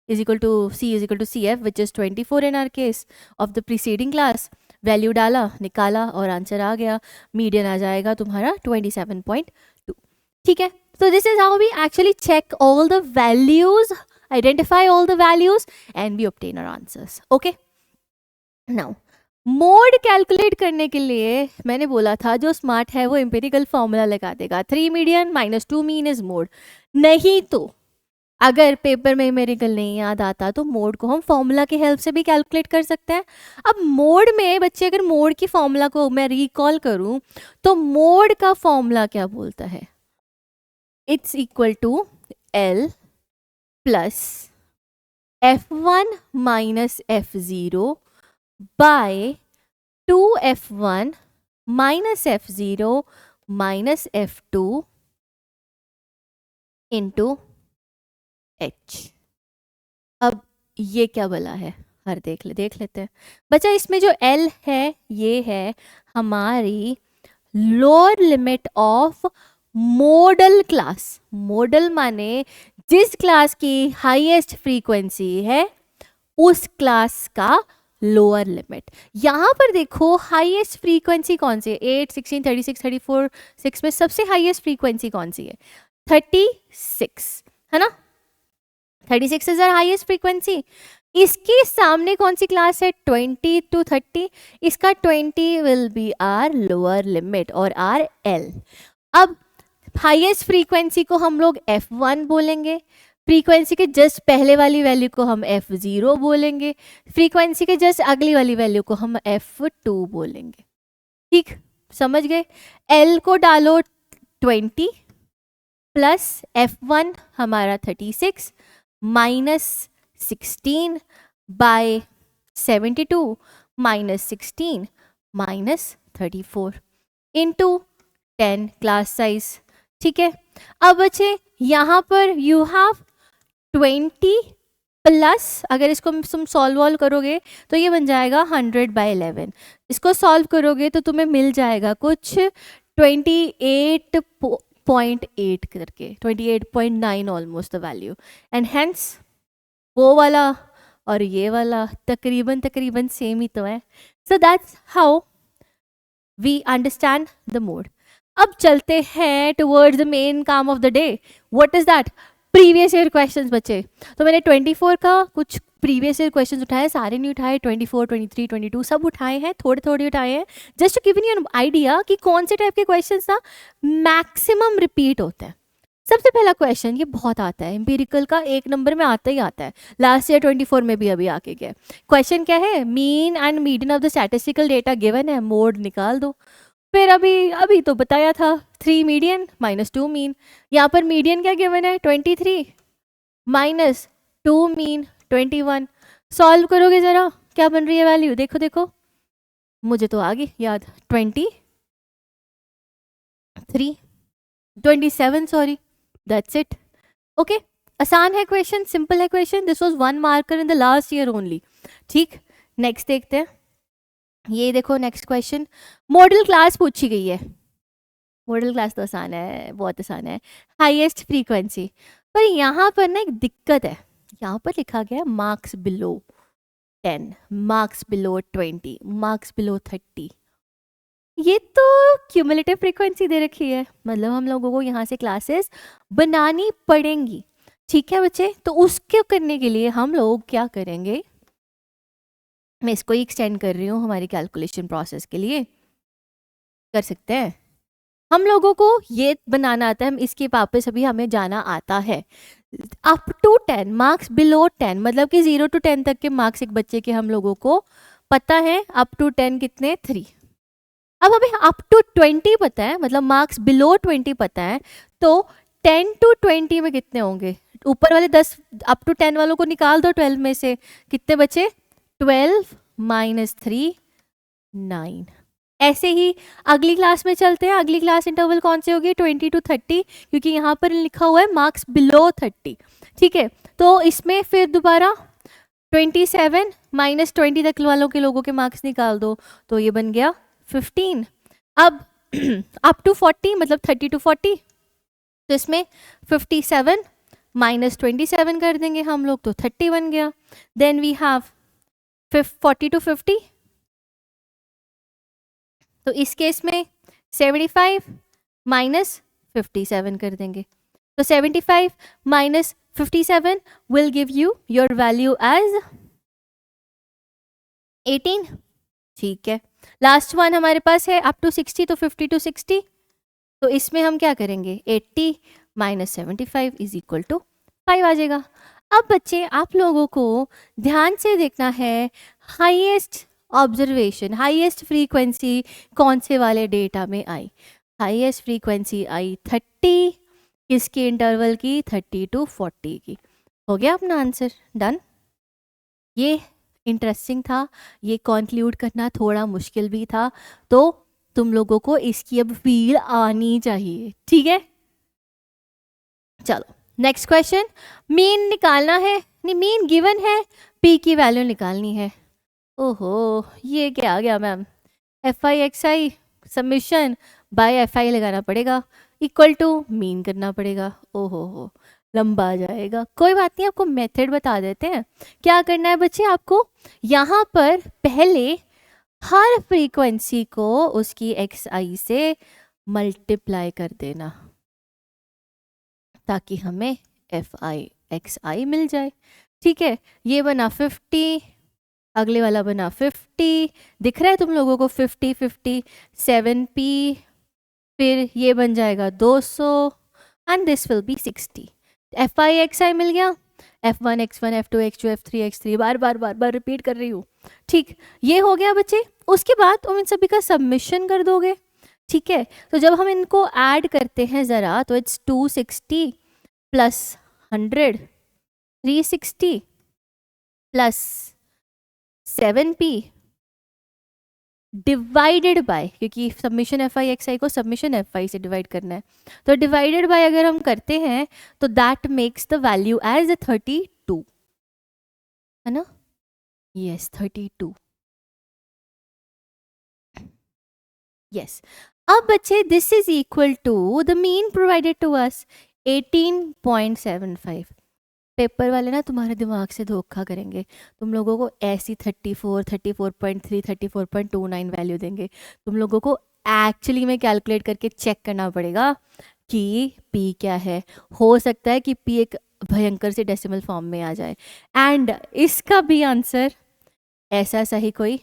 is equal to C is equal to CF which is 24 in our case of the preceding class। Value डाला, निकाला और आंसर आ गया, मीडियन आ जाएगा तुम्हारा 27.2। ठीक है, so this is how we actually check all the values, identify all the values and we obtain our answers। okay, now mode calculate करने के लिए मैंने बोला था जो स्मार्ट है वो एम्पिरिकल फॉर्मूला लगा देगा, 3 median minus 2 mean is mode. नहीं तो अगर पेपर में एम्पिरिकल नहीं याद आता तो मोड को हम फॉर्मूला की हेल्प से भी कैलकुलेट कर सकते हैं। अब मोड में बच्चे अगर मोड की फॉर्मूला को मैं रिकॉल करूं तो मोड का फॉर्मूला क्या बोलता है? It's equal to L plus F1 minus F0 by 2F1 minus F0 minus F2 into H। अब ये क्या बोला है? हर देख लेते हैं बच्चा, इसमें जो L है ये है हमारी lower limit of model class. Model माने जिस क्लास की हाईएस्ट फ्रीक्वेंसी है उस क्लास का लोअर लिमिट। यहाँ पर देखो हाईएस्ट फ्रीक्वेंसी कौन सी है? 8, 16, 36, 34, 6 में सबसे हाईएस्ट फ्रीक्वेंसी कौन सी है? 36 है ना, 36 इज आवर हाईएस्ट फ्रीक्वेंसी। इसके सामने कौन सी क्लास है? 20 to 30, इसका 20 will be our lower limit और आर L। अब हाईएस्ट फ्रीक्वेंसी को हम लोग F1 बोलेंगे, फ्रीक्वेंसी के जस्ट पहले वाली वैल्यू को हम F0 बोलेंगे, फ्रीक्वेंसी के जस्ट अगली वाली वैल्यू को हम F2 बोलेंगे। ठीक, समझ गए? L को डालो 20 प्लस F1 हमारा 36 minus 16 by 72 minus 16 minus 34 into 10 class size. ठीक है, अब बच्चे यहाँ पर यू हैव 20 प्लस अगर इसको तुम सॉल्व वॉल्व करोगे तो ये बन जाएगा 100/11। इसको सॉल्व करोगे तो तुम्हें मिल जाएगा कुछ 28.8 करके, 28.9 almost the value. And hence वो वाला और ये वाला तकरीबन तकरीबन सेम ही तो है। So that's how we understand the mode. अब चलते हैं टुवर्ड्स द मेन काम of the day. What is that? Previous year questions बचे। तो मैंने 24 का कुछ प्रीवियस ईयर क्वेश्चंस उठाए, सारे नहीं उठाए, 24, 23, 22 सब उठाए हैं, थोड़े थोड़े उठाए हैं, just to give you an idea कि कौन से टाइप के क्वेश्चंस ना मैक्सिमम रिपीट होते हैं। सबसे पहला क्वेश्चन ये बहुत आता है, एम्पिरिकल का 1 नंबर में आता ही आता है, लास्ट ईयर 24 में भी अभी आके गया। क्वेश्चन क्या है? Mean and median of the statistical data given है, मोड निकाल दो। फिर अभी तो बताया था 3 मीडियन -2 मीन। यहाँ पर मीडियन क्या गिवन है? 23 -2 मीन 21। सॉल्व करोगे जरा, क्या बन रही है वैल्यू? देखो देखो, मुझे तो आ गई याद, 27 सॉरी, दैट्स इट। ओके, आसान है क्वेश्चन, सिंपल है question. This was 1 marker in the last year only. ठीक, नेक्स्ट देखते हैं। ये देखो नेक्स्ट क्वेश्चन, मॉडल क्लास पूछी गई है। मॉडल क्लास तो आसान है, बहुत आसान है। हाईएस्ट फ्रीक्वेंसी, पर यहाँ पर ना एक दिक्कत है, यहाँ पर लिखा गया है marks below 10, marks below 20, marks below 30। ये तो क्यूमुलेटिव फ्रीक्वेंसी दे रखी है, मतलब हम लोगों को यहाँ से क्लासेस बनानी पड़ेंगी। ठीक है बच्चे, तो उसके करने के लिए हम लोग क्या करेंगे, मैं इसको ही एक्सटेंड कर रही हूँ हमारी कैलकुलेशन प्रोसेस के लिए। कर सकते हैं हम लोगों को ये बनाना आता है, हम इसके वापस अभी हमें जाना आता है। अप टू 10, मार्क्स बिलो 10, मतलब कि 0 to 10 तक के मार्क्स एक बच्चे के हम लोगों को पता है। अप टू 10 कितने? 3। अब हमें अप टू 20 पता है, मतलब मार्क्स बिलो 20 पता है, तो 10 to 20 में कितने होंगे? ऊपर वाले 10 अप टू 10 वालों को निकाल दो, 12 में से कितने बचे? 12 -3 9। ऐसे ही अगली क्लास में चलते हैं। अगली क्लास इंटरवल कौन से होगी? 20 to 30, क्योंकि यहाँ पर लिखा हुआ है मार्क्स बिलो 30। ठीक है, तो इसमें फिर दोबारा 27 -20 तक वालों के लोगों के मार्क्स निकाल दो, तो ये बन गया 15। अब अप टू 40, मतलब 30 to 40, तो इसमें 57 -27 कर देंगे हम लोग, तो 30 बन गया। देन वी हैव 40 to 50, तो इस केस में 75 -57 कर देंगे, तो 75 -57 will give you your value as 18। ठीक है, लास्ट वन हमारे पास है अप टू 60, तो 50 to 60, तो इसमें हम क्या करेंगे? 80 -75 इज इक्वल टू 5 आ जाएगा। अब बच्चे आप लोगों को ध्यान से देखना है, हाईएस्ट ऑब्जर्वेशन, हाईएस्ट फ्रीक्वेंसी कौन से वाले डेटा में आई? हाईएस्ट फ्रीक्वेंसी आई 30, किसके इंटरवल की? 30 to 40 की। हो गया अपना आंसर, डन। ये इंटरेस्टिंग था, ये कंक्लूड करना थोड़ा मुश्किल भी था, तो तुम लोगों को इसकी अब फील आनी चाहिए। ठीक है, चलो नेक्स्ट क्वेश्चन। मीन निकालना है, नहीं मीन गिवन है, पी की वैल्यू निकालनी है। ओहो, ये क्या आ गया ma'am? FI/XI submission by FI लगाना पड़ेगा, इक्वल टू मीन करना पड़ेगा। ओहो हो, लंबा जाएगा, कोई बात नहीं, आपको मेथड बता देते हैं। क्या करना है बच्चे, आपको यहाँ पर पहले हर फ्रीक्वेंसी को उसकी XI से मल्टीप्लाई कर देना, ताकि हमें FI/XI मिल जाए। ठीक है, ये बना 50, अगले वाला बना 50, दिख रहा है तुम लोगों को? 50 50 7p, फिर ये बन जाएगा 200 and this will B 60। FI/XI मिल गया, F1 X1 F2 X2 F3 X3, बार बार बार बार रिपीट कर रही हूँ। ठीक, ये हो गया बच्चे। उसके बाद तुम इन सभी का सबमिशन कर दोगे। ठीक है, तो जब हम इनको ऐड करते हैं ज़रा, तो it's 260 plus 100 360 plus 7p divided by, क्योंकि सबमिशन FI/XI को सबमिशन FI से डिवाइड करना है, तो डिवाइडेड बाय अगर हम करते हैं तो that makes the value as 32। है ना? यस 32। यस। अब बच्चे this is equal to the mean provided to us 18.75। Paper वाले ना तुम्हारे दिमाग से धोखा करेंगे, तुम लोगों को ऐसी 34, 34.3, 34.29 वैल्यू देंगे। तुम लोगों को एक्चुअली में कैलकुलेट करके चेक करना पड़ेगा कि पी क्या है। हो सकता है कि पी एक भयंकर से डेसिमल फॉर्म में आ जाए, एंड इसका भी आंसर ऐसा सही कोई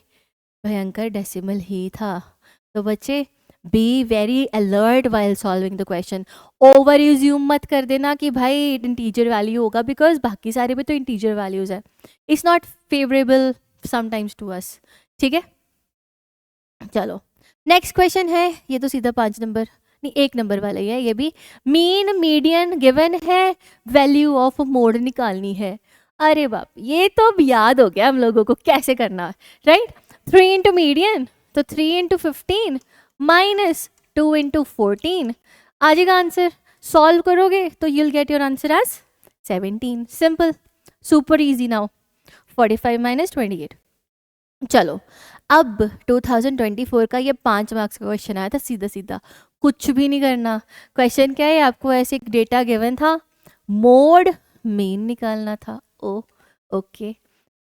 भयंकर डेसिमल ही था। तो बच्चे be very alert while solving the question. Over assume मत कर देना कि भाई इंटीजर वैल्यू होगा, बिकॉज बाकी सारे भी तो इंटीजर वैल्यूज है। It's not favourable sometimes to us. ठीक है, चलो नेक्स्ट क्वेश्चन है। ये तो सीधा 5 नंबर नहीं 1 नंबर वाला ही है ये भी। मीन मीडियन गिवन है, वैल्यू ऑफ मोड निकालनी है। अरे बाप, ये तो अब याद हो गया हम लोगों को कैसे करना, राइट? 3 इंटू मीडियन, तो 3 इंटू 15 माइनस 2 इंटू 14 आ जाएगा आंसर। सॉल्व करोगे तो you'll get your answer as 17। Simple, super easy. Now 45 minus 28। चलो अब 2024 का ये 5 मार्क्स का क्वेश्चन आया था, सीधा सीधा, कुछ भी नहीं करना। क्वेश्चन क्या है, आपको ऐसे एक डेटा गिवन था, मोड मीन निकालना था। ओ ओके,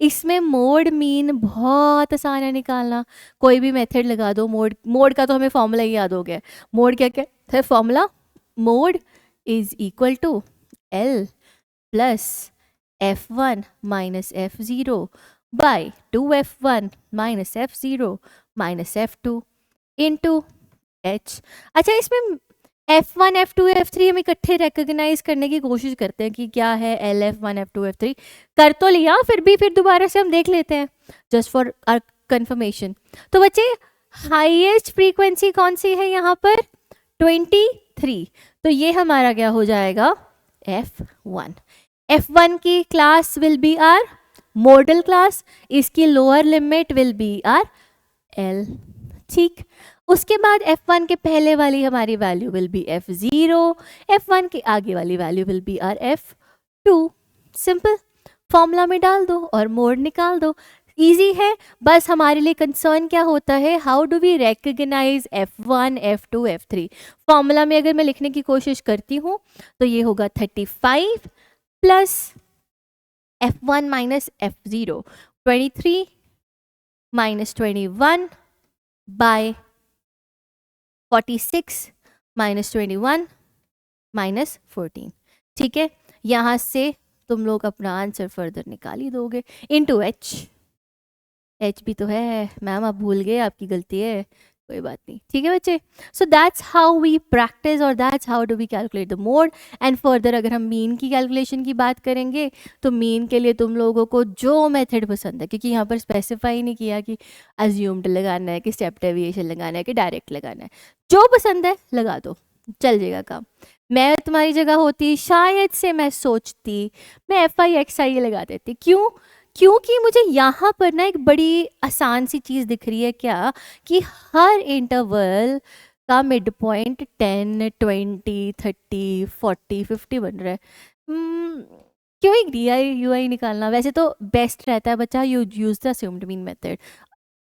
इसमें मोड मीन बहुत आसान है निकालना, कोई भी मेथड लगा दो। मोड का तो हमें फॉर्मूला ही याद हो गया। मोड क्या क्या है formula? Mode is equal to l plus f1 minus f0 by 2f1 minus f0 minus f2 into h। अच्छा, इसमें f1 f2 f3 हम इकट्ठे रिकॉग्नाइज करने की कोशिश करते हैं कि क्या है l f1 f2 f3। कर तो लिया, फिर दोबारा से हम देख लेते हैं जस्ट फॉर कंफर्मेशन। तो बच्चे हाईएस्ट फ्रीक्वेंसी कौन सी है यहाँ पर? 23। तो ये हमारा क्या हो जाएगा? f1। f1 की class will be our modal class, इसकी lower limit will be our l। ठीक, उसके बाद f1 के पहले वाली हमारी value will B f0, f1 के आगे वाली value will be our f2। सिंपल, फॉर्मूला में डाल दो और मोड निकाल दो। इजी है, बस हमारे लिए कंसर्न क्या होता है, how do we recognise f1 f2 f3। Formula में अगर मैं लिखने की कोशिश करती हूँ तो ये होगा 35 plus f1 minus f0, 23 minus 21 by 46 minus 21 minus 14। ठीक है, यहाँ से तुम लोग अपना आंसर फर्दर निकाल ही दोगे। इनटू h भी तो है मैम, आप भूल गए, आपकी गलती है, कोई बात नहीं। ठीक है बच्चे, so that's how we practice और that's how do we calculate the mode. And further अगर हम मीन की कैलकुलेशन की बात करेंगे तो मीन के लिए तुम लोगों को जो मेथड पसंद है, क्योंकि यहाँ पर स्पेसिफाई नहीं किया कि अज्यूम्ड लगाना है कि स्टेप डेविएशन लगाना है कि डायरेक्ट लगाना है, जो पसंद है लगा दो, चल जाएगा काम। मैं तुम्हारी जगह होती शायद से मैं सोचती मैं FI लगा देती। क्यों? क्योंकि मुझे यहाँ पर ना एक बड़ी आसान सी चीज़ दिख रही है, क्या कि हर इंटरवल का मिड पॉइंट 10, 20, 30, 40, 50 बन रहा है। क्यों एक DI/UI निकालना? वैसे तो बेस्ट रहता है बच्चा use the assumed mean method,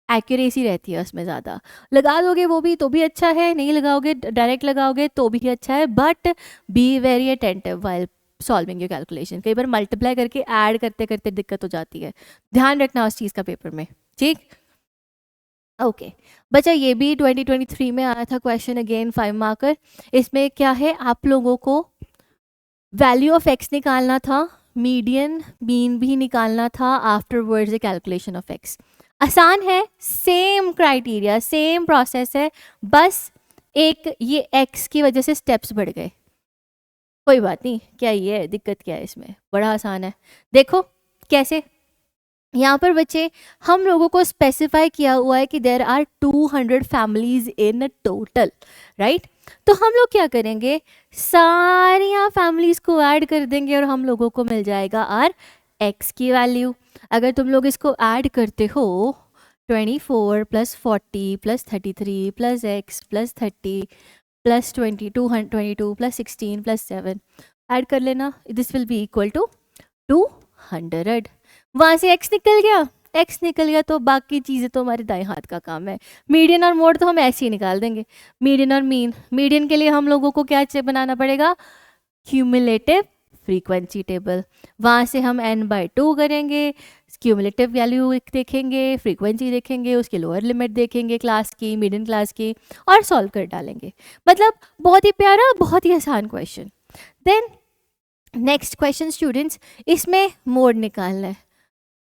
accuracy रहती है उसमें ज़्यादा। लगा दोगे वो भी तो भी अच्छा है, नहीं लगाओगे डायरेक्ट लगाओगे तो भी अच्छा है, but be very attentive while solving your calculation. कई बार मल्टीप्लाई करके ऐड करते करते दिक्कत हो जाती है, ध्यान रखना उस चीज़ का पेपर में। ठीक, ओके बच्चा, ये भी 2023 में आया था क्वेश्चन, अगेन 5 मार्कर। इसमें क्या है, आप लोगों को वैल्यू ऑफ x निकालना था, मीडियन मीन भी निकालना था, आफ्टरवर्ड्स कैलकुलेशन ऑफ x। आसान है, सेम क्राइटेरिया सेम प्रोसेस है, बस एक ये x की वजह से स्टेप्स बढ़ गए। कोई बात नहीं, क्या ये है दिक्कत, क्या है इसमें, बड़ा आसान है। देखो कैसे, यहाँ पर बच्चे हम लोगों को स्पेसिफाई किया हुआ है कि there are 200 families in total, right? तो हम लोग क्या करेंगे, सारी फैमिलीज को ऐड कर देंगे और हम लोगों को मिल जाएगा आर एक्स की वैल्यू। अगर तुम लोग इसको ऐड करते हो 24 plus 40 plus 33 plus x plus 30 plus 22 plus 16 plus 7 add कर लेना, this will be equal to 200। वहाँ से x निकल गया, x निकल गया तो बाकी चीज़ें तो हमारे दाएं हाथ का काम है। मीडियन और मोड तो हम ऐसे ही निकाल देंगे, मीडियन और मीन। मीडियन के लिए हम लोगों को क्या चेक बनाना पड़ेगा, क्यूमुलेटिव फ्रीक्वेंसी टेबल। वहाँ से हम n/2 करेंगे, क्यूमुलेटिव वैल्यू देखेंगे, फ्रीक्वेंसी देखेंगे, उसकी लोअर लिमिट देखेंगे क्लास की, मीडियन क्लास की, और सॉल्व कर डालेंगे। मतलब बहुत ही प्यारा, बहुत ही आसान question. Then next question students, इसमें मोड निकालना है।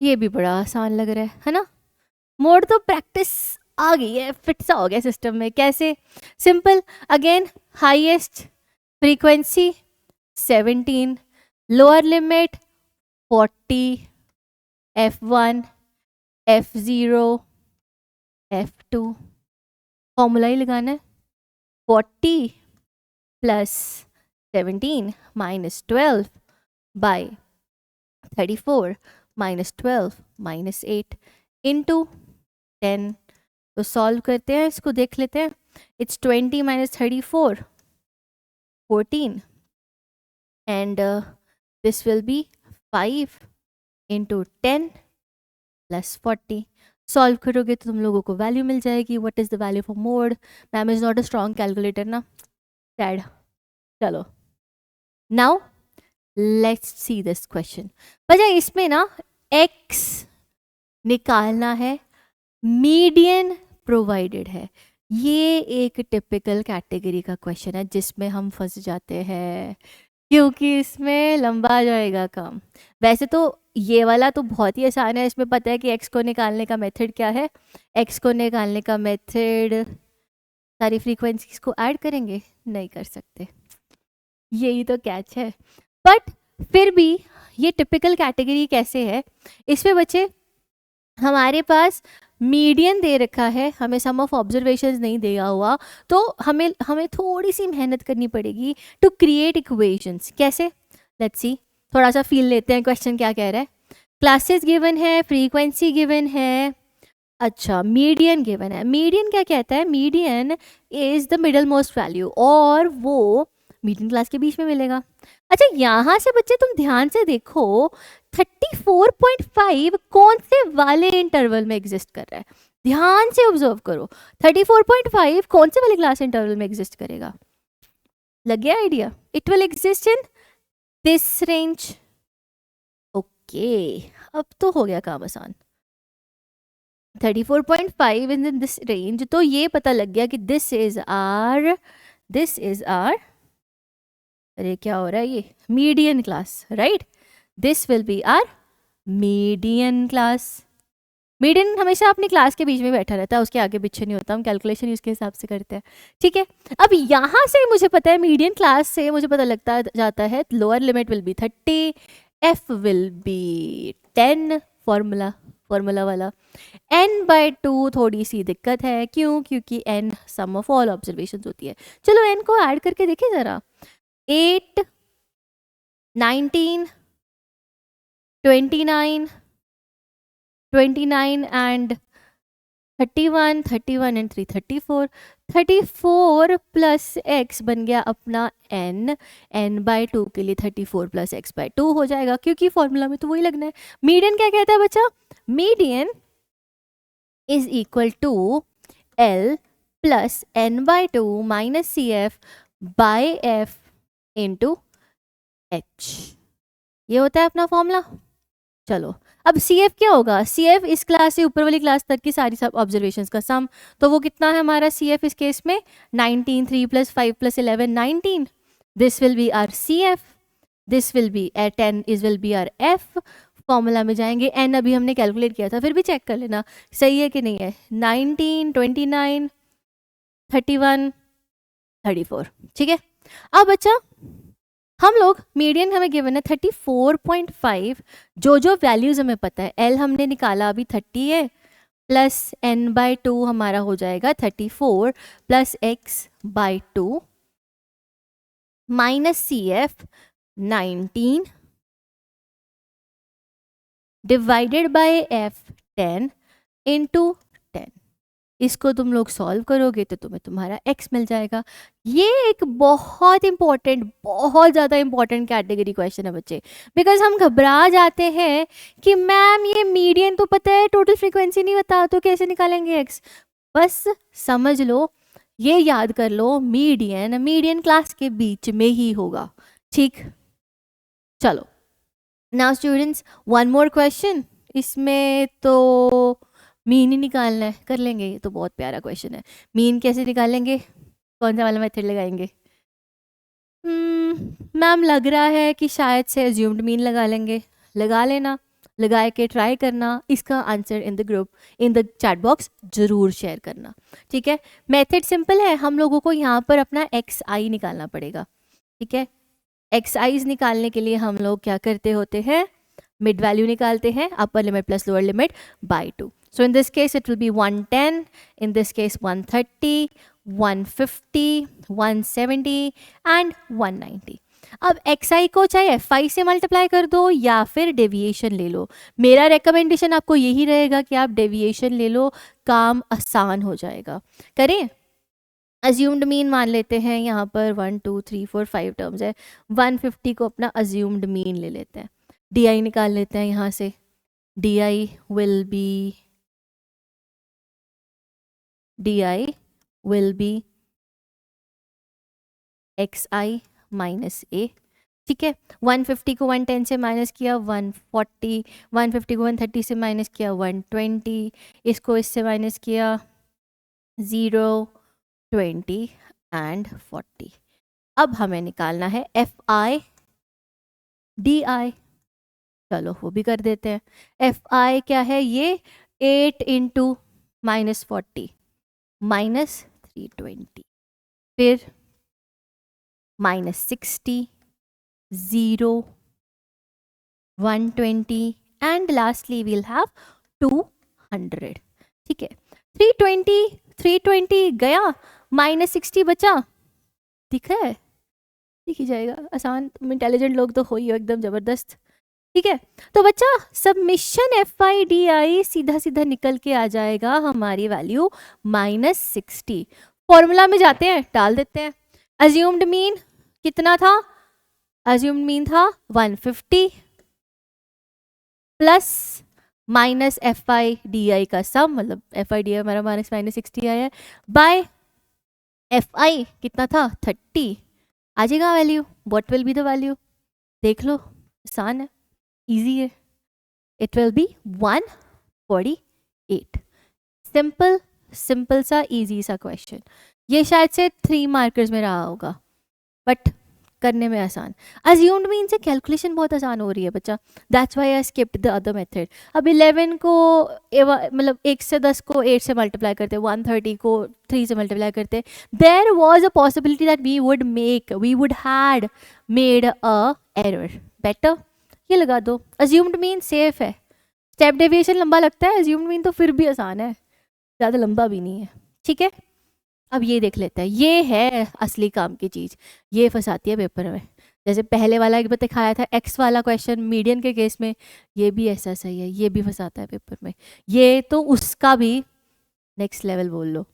ये भी बड़ा आसान लग रहा है ना। मोड तो प्रैक्टिस आ गई है, फिट सा हो गया सिस्टम में। कैसे, simple, again highest frequency 17, lower limit 40, F1, F0, F2, formula ही लगाना है। 40 plus 17 minus 12 by 34 minus 12 minus 8 into 10। तो सॉल्व करते हैं, इसको देख लेते हैं। It's 20 minus 34 14 and this will be 5 into 10 plus 40। Solve करोगे तो तुम लोगों को वैल्यू मिल जाएगी। What is the value for mode? Ma'am is not a strong calculator ना, सैड। चलो now let's see this question. बच्चा इसमें ना x निकालना है, मीडियन प्रोवाइडेड है। ये एक टिपिकल कैटेगरी का क्वेश्चन है जिसमें हम फंस जाते हैं, क्योंकि इसमें लंबा जाएगा काम। वैसे तो ये वाला तो बहुत ही आसान है, इसमें पता है कि x को निकालने का मेथड क्या है। x को निकालने का मेथड, सारी फ्रीक्वेंसीज को ऐड करेंगे, नहीं कर सकते, यही तो कैच है। बट फिर भी ये टिपिकल कैटेगरी कैसे है, इसमें बच्चे हमारे पास मीडियन दे रखा है, हमें सम ऑफ ऑब्जर्वेशंस नहीं दिया हुआ, तो हमें थोड़ी सी मेहनत करनी पड़ेगी टू क्रिएट इक्वेशंस। कैसे, लेट्स सी, थोड़ा सा फील लेते हैं क्वेश्चन क्या कह रहा है। क्लासेस गिवन है, फ्रीक्वेंसी गिवन है, अच्छा मीडियन गिवन है। मीडियन क्या कहता है, median is the middle most value, और वो मीडियन क्लास के बीच में मिलेगा। अच्छा यहाँ से बच्चे तुम ध्यान से देखो, 34.5 कौन से वाले इंटरवल में एग्जिस्ट कर रहा है, ध्यान से ऑब्जर्व करो। 34.5 कौन से वाले क्लास इंटरवल में एग्जिस्ट करेगा, लग गया idea? It will exist in this range. Okay, अब तो हो गया काम आसान। 34.5 इन दिस रेंज, तो ये पता लग गया कि दिस इज आर अरे क्या हो रहा है ये, median class, right. This will be our median class. Median हमेशा अपनी क्लास के बीच में बैठा रहता है, उसके आगे पीछे नहीं होता, हम कैलकुलेशन उसके हिसाब से करते हैं, ठीक है। अब यहाँ से मुझे पता है, मीडियन क्लास से मुझे पता लगता जाता है lower limit will be 30, f will be 10, formula वाला। n/2 थोड़ी सी दिक्कत है, क्यों? क्योंकि n sum of all observations होती है। चलो n को ऐड करके देखें ज़रा, 8, 19, 29 and 31, 31 and 3 34, 34 प्लस x बन गया अपना n/2 के लिए 34 प्लस x/2 हो जाएगा, क्योंकि फॉर्मूला में तो वही लगना है। मीडियन क्या कहता है बच्चा, median is equal to l plus n/2 minus CF by f into h, ये होता है अपना फॉर्मूला। चलो अब CF क्या होगा, CF इस क्लास से ऊपर वाली क्लास तक की सारी सब ऑब्जर्वेशंस का सम, तो वो कितना है हमारा CF इस केस में, 19, 3 plus 5 plus 11 19। This will be our CF, this will be 10 is will be our F। Formula में जाएंगे, n अभी हमने कैलकुलेट किया था, फिर भी चेक कर लेना सही है कि नहीं है। 19, 29, 31, 34, ठीक है। अब बच्चा हम लोग मीडियन हमें गिवन है 34.5, जो वैल्यूज हमें पता है, L हमने निकाला अभी 30 है, प्लस n/2 हमारा हो जाएगा 34 plus x/2 minus CF 19 divided by F 10 into 10। इसको तुम लोग सॉल्व करोगे तो तुम्हें तुम्हारा x मिल जाएगा। ये एक बहुत इंपॉर्टेंट, बहुत ज़्यादा इंपॉर्टेंट कैटेगरी क्वेश्चन है बच्चे, बिकॉज हम घबरा जाते हैं कि मैम ये मीडियन तो पता है, टोटल फ्रीक्वेंसी नहीं बता, तो कैसे निकालेंगे x। बस समझ लो, ये याद कर लो, मीडियन मीडियन क्लास के बीच में ही होगा, ठीक। चलो now students, one more question, इसमें तो मीन ही निकालना है, कर लेंगे, ये तो बहुत प्यारा क्वेश्चन है। मीन कैसे निकालेंगे, कौन सा वाला मेथड लगाएंगे? मैम लग रहा है कि शायद से अज्यूम्ड मीन लगा लेंगे। लगा लेना, लगा के ट्राई करना, इसका answer in the group, in the chat box ज़रूर शेयर करना, ठीक है। मेथड सिंपल है, हम लोगों को यहाँ पर अपना एक्स आई निकालना पड़ेगा, ठीक है। एक्स आईज निकालने के लिए हम लोग क्या करते होते हैं, मिड वैल्यू निकालते हैं, upper limit plus lower limit by 2। So in this case it will be 110, in this case 130, 150, 170 and 190। अब xi को चाहे fi से मल्टीप्लाई कर दो या फिर डेविएशन ले लो। मेरा रिकमेंडेशन आपको यही रहेगा कि आप डेविएशन ले लो, काम आसान हो जाएगा। करें, अज्यूम्ड मीन मान लेते हैं, यहाँ पर 1 2 3 4 5 टर्म्स है, 150 को अपना अज्यूम्ड मीन ले लेते हैं, डी निकाल लेते हैं यहाँ से। D will be xi minus A, ठीक है। 150 को 110 से माइनस किया 140, 150 को 130 से माइनस किया 120, इसको इससे माइनस किया 0, 20 एंड 40। अब हमें निकालना है fi di, चलो वो भी कर देते हैं। fi क्या है, ये 8 इंटू माइनस 40 माइनस 320, फिर minus 60, 0, 120 and lastly we'll have 200, ठीक है। 320 गया, माइनस 60 बचा, दिख रहा है, दिख ही जाएगा, आसान, तुम इंटेलिजेंट लोग तो हो ही हो एकदम ज़बरदस्त, ठीक है। तो बच्चा सबमिशन FIDI सीधा सीधा निकल के आ जाएगा हमारी वैल्यू -60। फॉर्मूला में जाते हैं, डाल देते हैं। अज्यूम्ड मीन कितना था, अज्यूम्ड मीन था 150 प्लस माइनस FIDI का सम, मतलब FIDI हमारा -60 आया है, बाय FI कितना था 30, आ जाएगा value. What will be the value, देख लो, आसान है, इजी है, it will B 148। Simple simple सा इजी सा क्वेश्चन, ये शायद से 3 मार्कर्स में रहा होगा, बट करने में आसान। अज्यूम्ड मीन से कैलकुलेशन बहुत आसान हो रही है बच्चा, that's why I skipped the other method. अब 11 को मतलब 1 से 10 को 8 से मल्टीप्लाई करते, 130 को 3 से मल्टीप्लाई करते, there was a possibility that we would had made a error. Better ये लगा दो, अज्यूम्ड मीन सेफ है, स्टेप डेविएशन लंबा लगता है, अज्यूम्ड मीन तो फिर भी आसान है, ज़्यादा लंबा भी नहीं है, ठीक है। अब ये देख लेते हैं, ये है असली काम की चीज़, ये फंसाती है पेपर में। जैसे पहले वाला एक बार दिखाया था एक्स वाला क्वेश्चन मीडियन के केस में, ये भी ऐसा सही है, ये भी फंसाता है पेपर में, ये तो उसका भी नेक्स्ट लेवल बोल लो।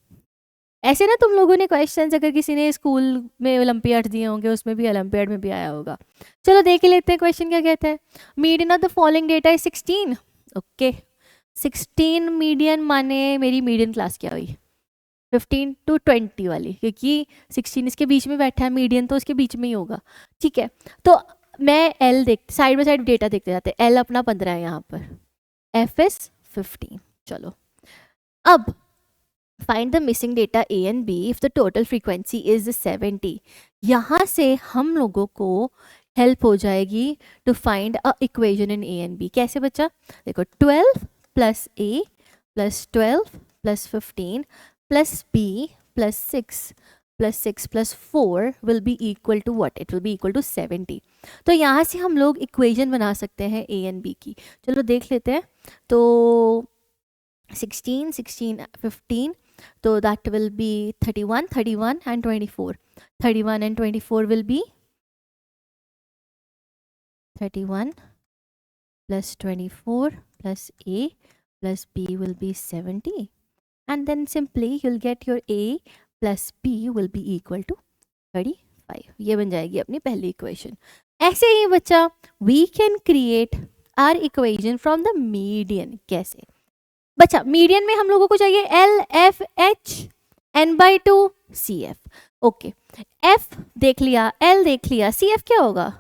ऐसे ना तुम लोगों ने क्वेश्चंस अगर किसी ने स्कूल में ओलंपियाड दिए होंगे, उसमें भी ओलंपियाड में भी आया होगा। चलो देख ही लेते हैं क्वेश्चन क्या कहते हैं। Median of the following data is 16, okay. 16 median माने मेरी मीडियन क्लास क्या हुई, 15 to 20 वाली, क्योंकि 16 इसके बीच में बैठा है, मीडियन तो इसके बीच में ही होगा, ठीक है। तो मैं एल देख, साइड बाई साइड डेटा देखते जाते हैं। एल अपना 15 है यहाँ पर, एफ इज 15। चलो अब find the missing data A and B if the total frequency is 70। यहाँ से हम लोगों को हेल्प हो जाएगी to find a equation in A and B. कैसे बच्चा, देखो 12 plus A plus 12 plus 15 plus B plus 6 plus 4 will be equal to what, it will be equal to 70। तो यहाँ से हम लोग इक्वेशन बना सकते हैं ए एंड बी की। चलो देख लेते हैं। तो 16 16 15, तो that will be 31 and 24, 31 and 24 will be 31 plus 24 plus a plus b will be 70, and then simply you'll get your a plus b will be equal to 35. ये बन जाएगी अपनी पहली इक्वेशन. ऐसे ही बच्चा we can create our equation from the median. कैसे बच्चा? Median में हम लोगों को चाहिए l f h n by two C F. Okay, f देख लिया, एल देख लिया, सी एफ क्या होगा?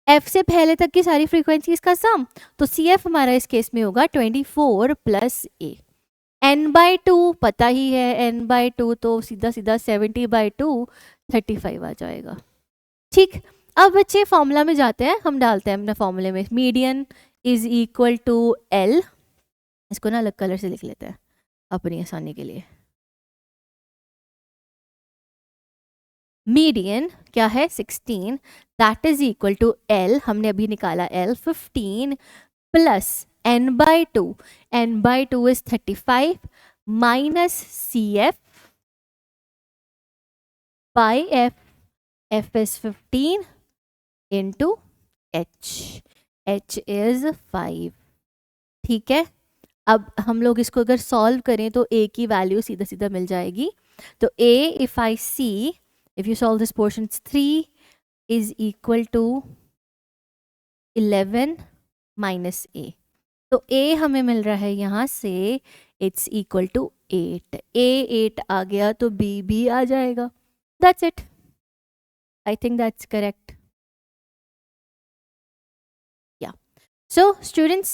एफ से पहले तक की सारी फ्रीक्वेंसीज का सम. तो सी एफ हमारा इस केस में होगा 24 plus a. N by two पता ही है, एन बाई टू तो सीधा सीधा 70 बाई टू 35 आ जाएगा. ठीक, अब बच्चे फॉर्मूला में जाते हैं, हम डालते हैं अपने फॉर्मूले में median is equal to l. इसको ना अलग कलर से लिख लेते हैं अपनी आसानी के लिए. मीडियन क्या है? 16. That is equal to L, हमने अभी निकाला L 15 plus N by two. N by two is 35 minus C F by F. F is 15 into H. H is 5. ठीक है, अब हम लोग इसको अगर सॉल्व करें तो a की वैल्यू सीधा सीधा मिल जाएगी. तो a if I see, if you solve this portion, it's 3 is equal to 11 minus a. तो a हमें मिल रहा है यहाँ से it's equal to 8. a 8 आ गया तो b भी आ जाएगा. That's it. I think that's correct. Yeah. So students,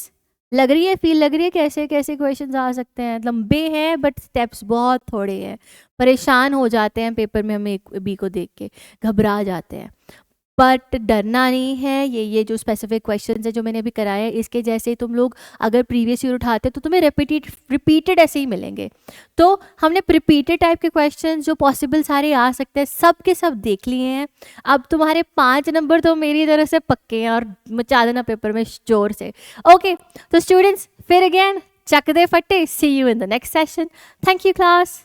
लग रही है, फील लग रही है कैसे कैसे क्वेश्चंस आ सकते हैं. लंबे हैं बट स्टेप्स बहुत थोड़े हैं. परेशान हो जाते हैं पेपर में, हमें बी को देख के घबरा जाते हैं. बट डरना नहीं है. ये जो स्पेसिफिक क्वेश्चंस है जो मैंने अभी कराए हैं, इसके जैसे ही तुम लोग अगर प्रीवियस ईयर उठाते तो तुम्हें रिपीटेड ऐसे ही मिलेंगे. तो हमने रिपीटेड टाइप के क्वेश्चंस जो पॉसिबल सारे आ सकते हैं सब के सब देख लिए हैं. अब तुम्हारे 5 नंबर तो मेरी तरफ से पक्के हैं और मचा देना पेपर में जोर से. ओके, तो स्टूडेंट्स फिर अगेन चक दे फट्टे. See you in the next session. Thank you class.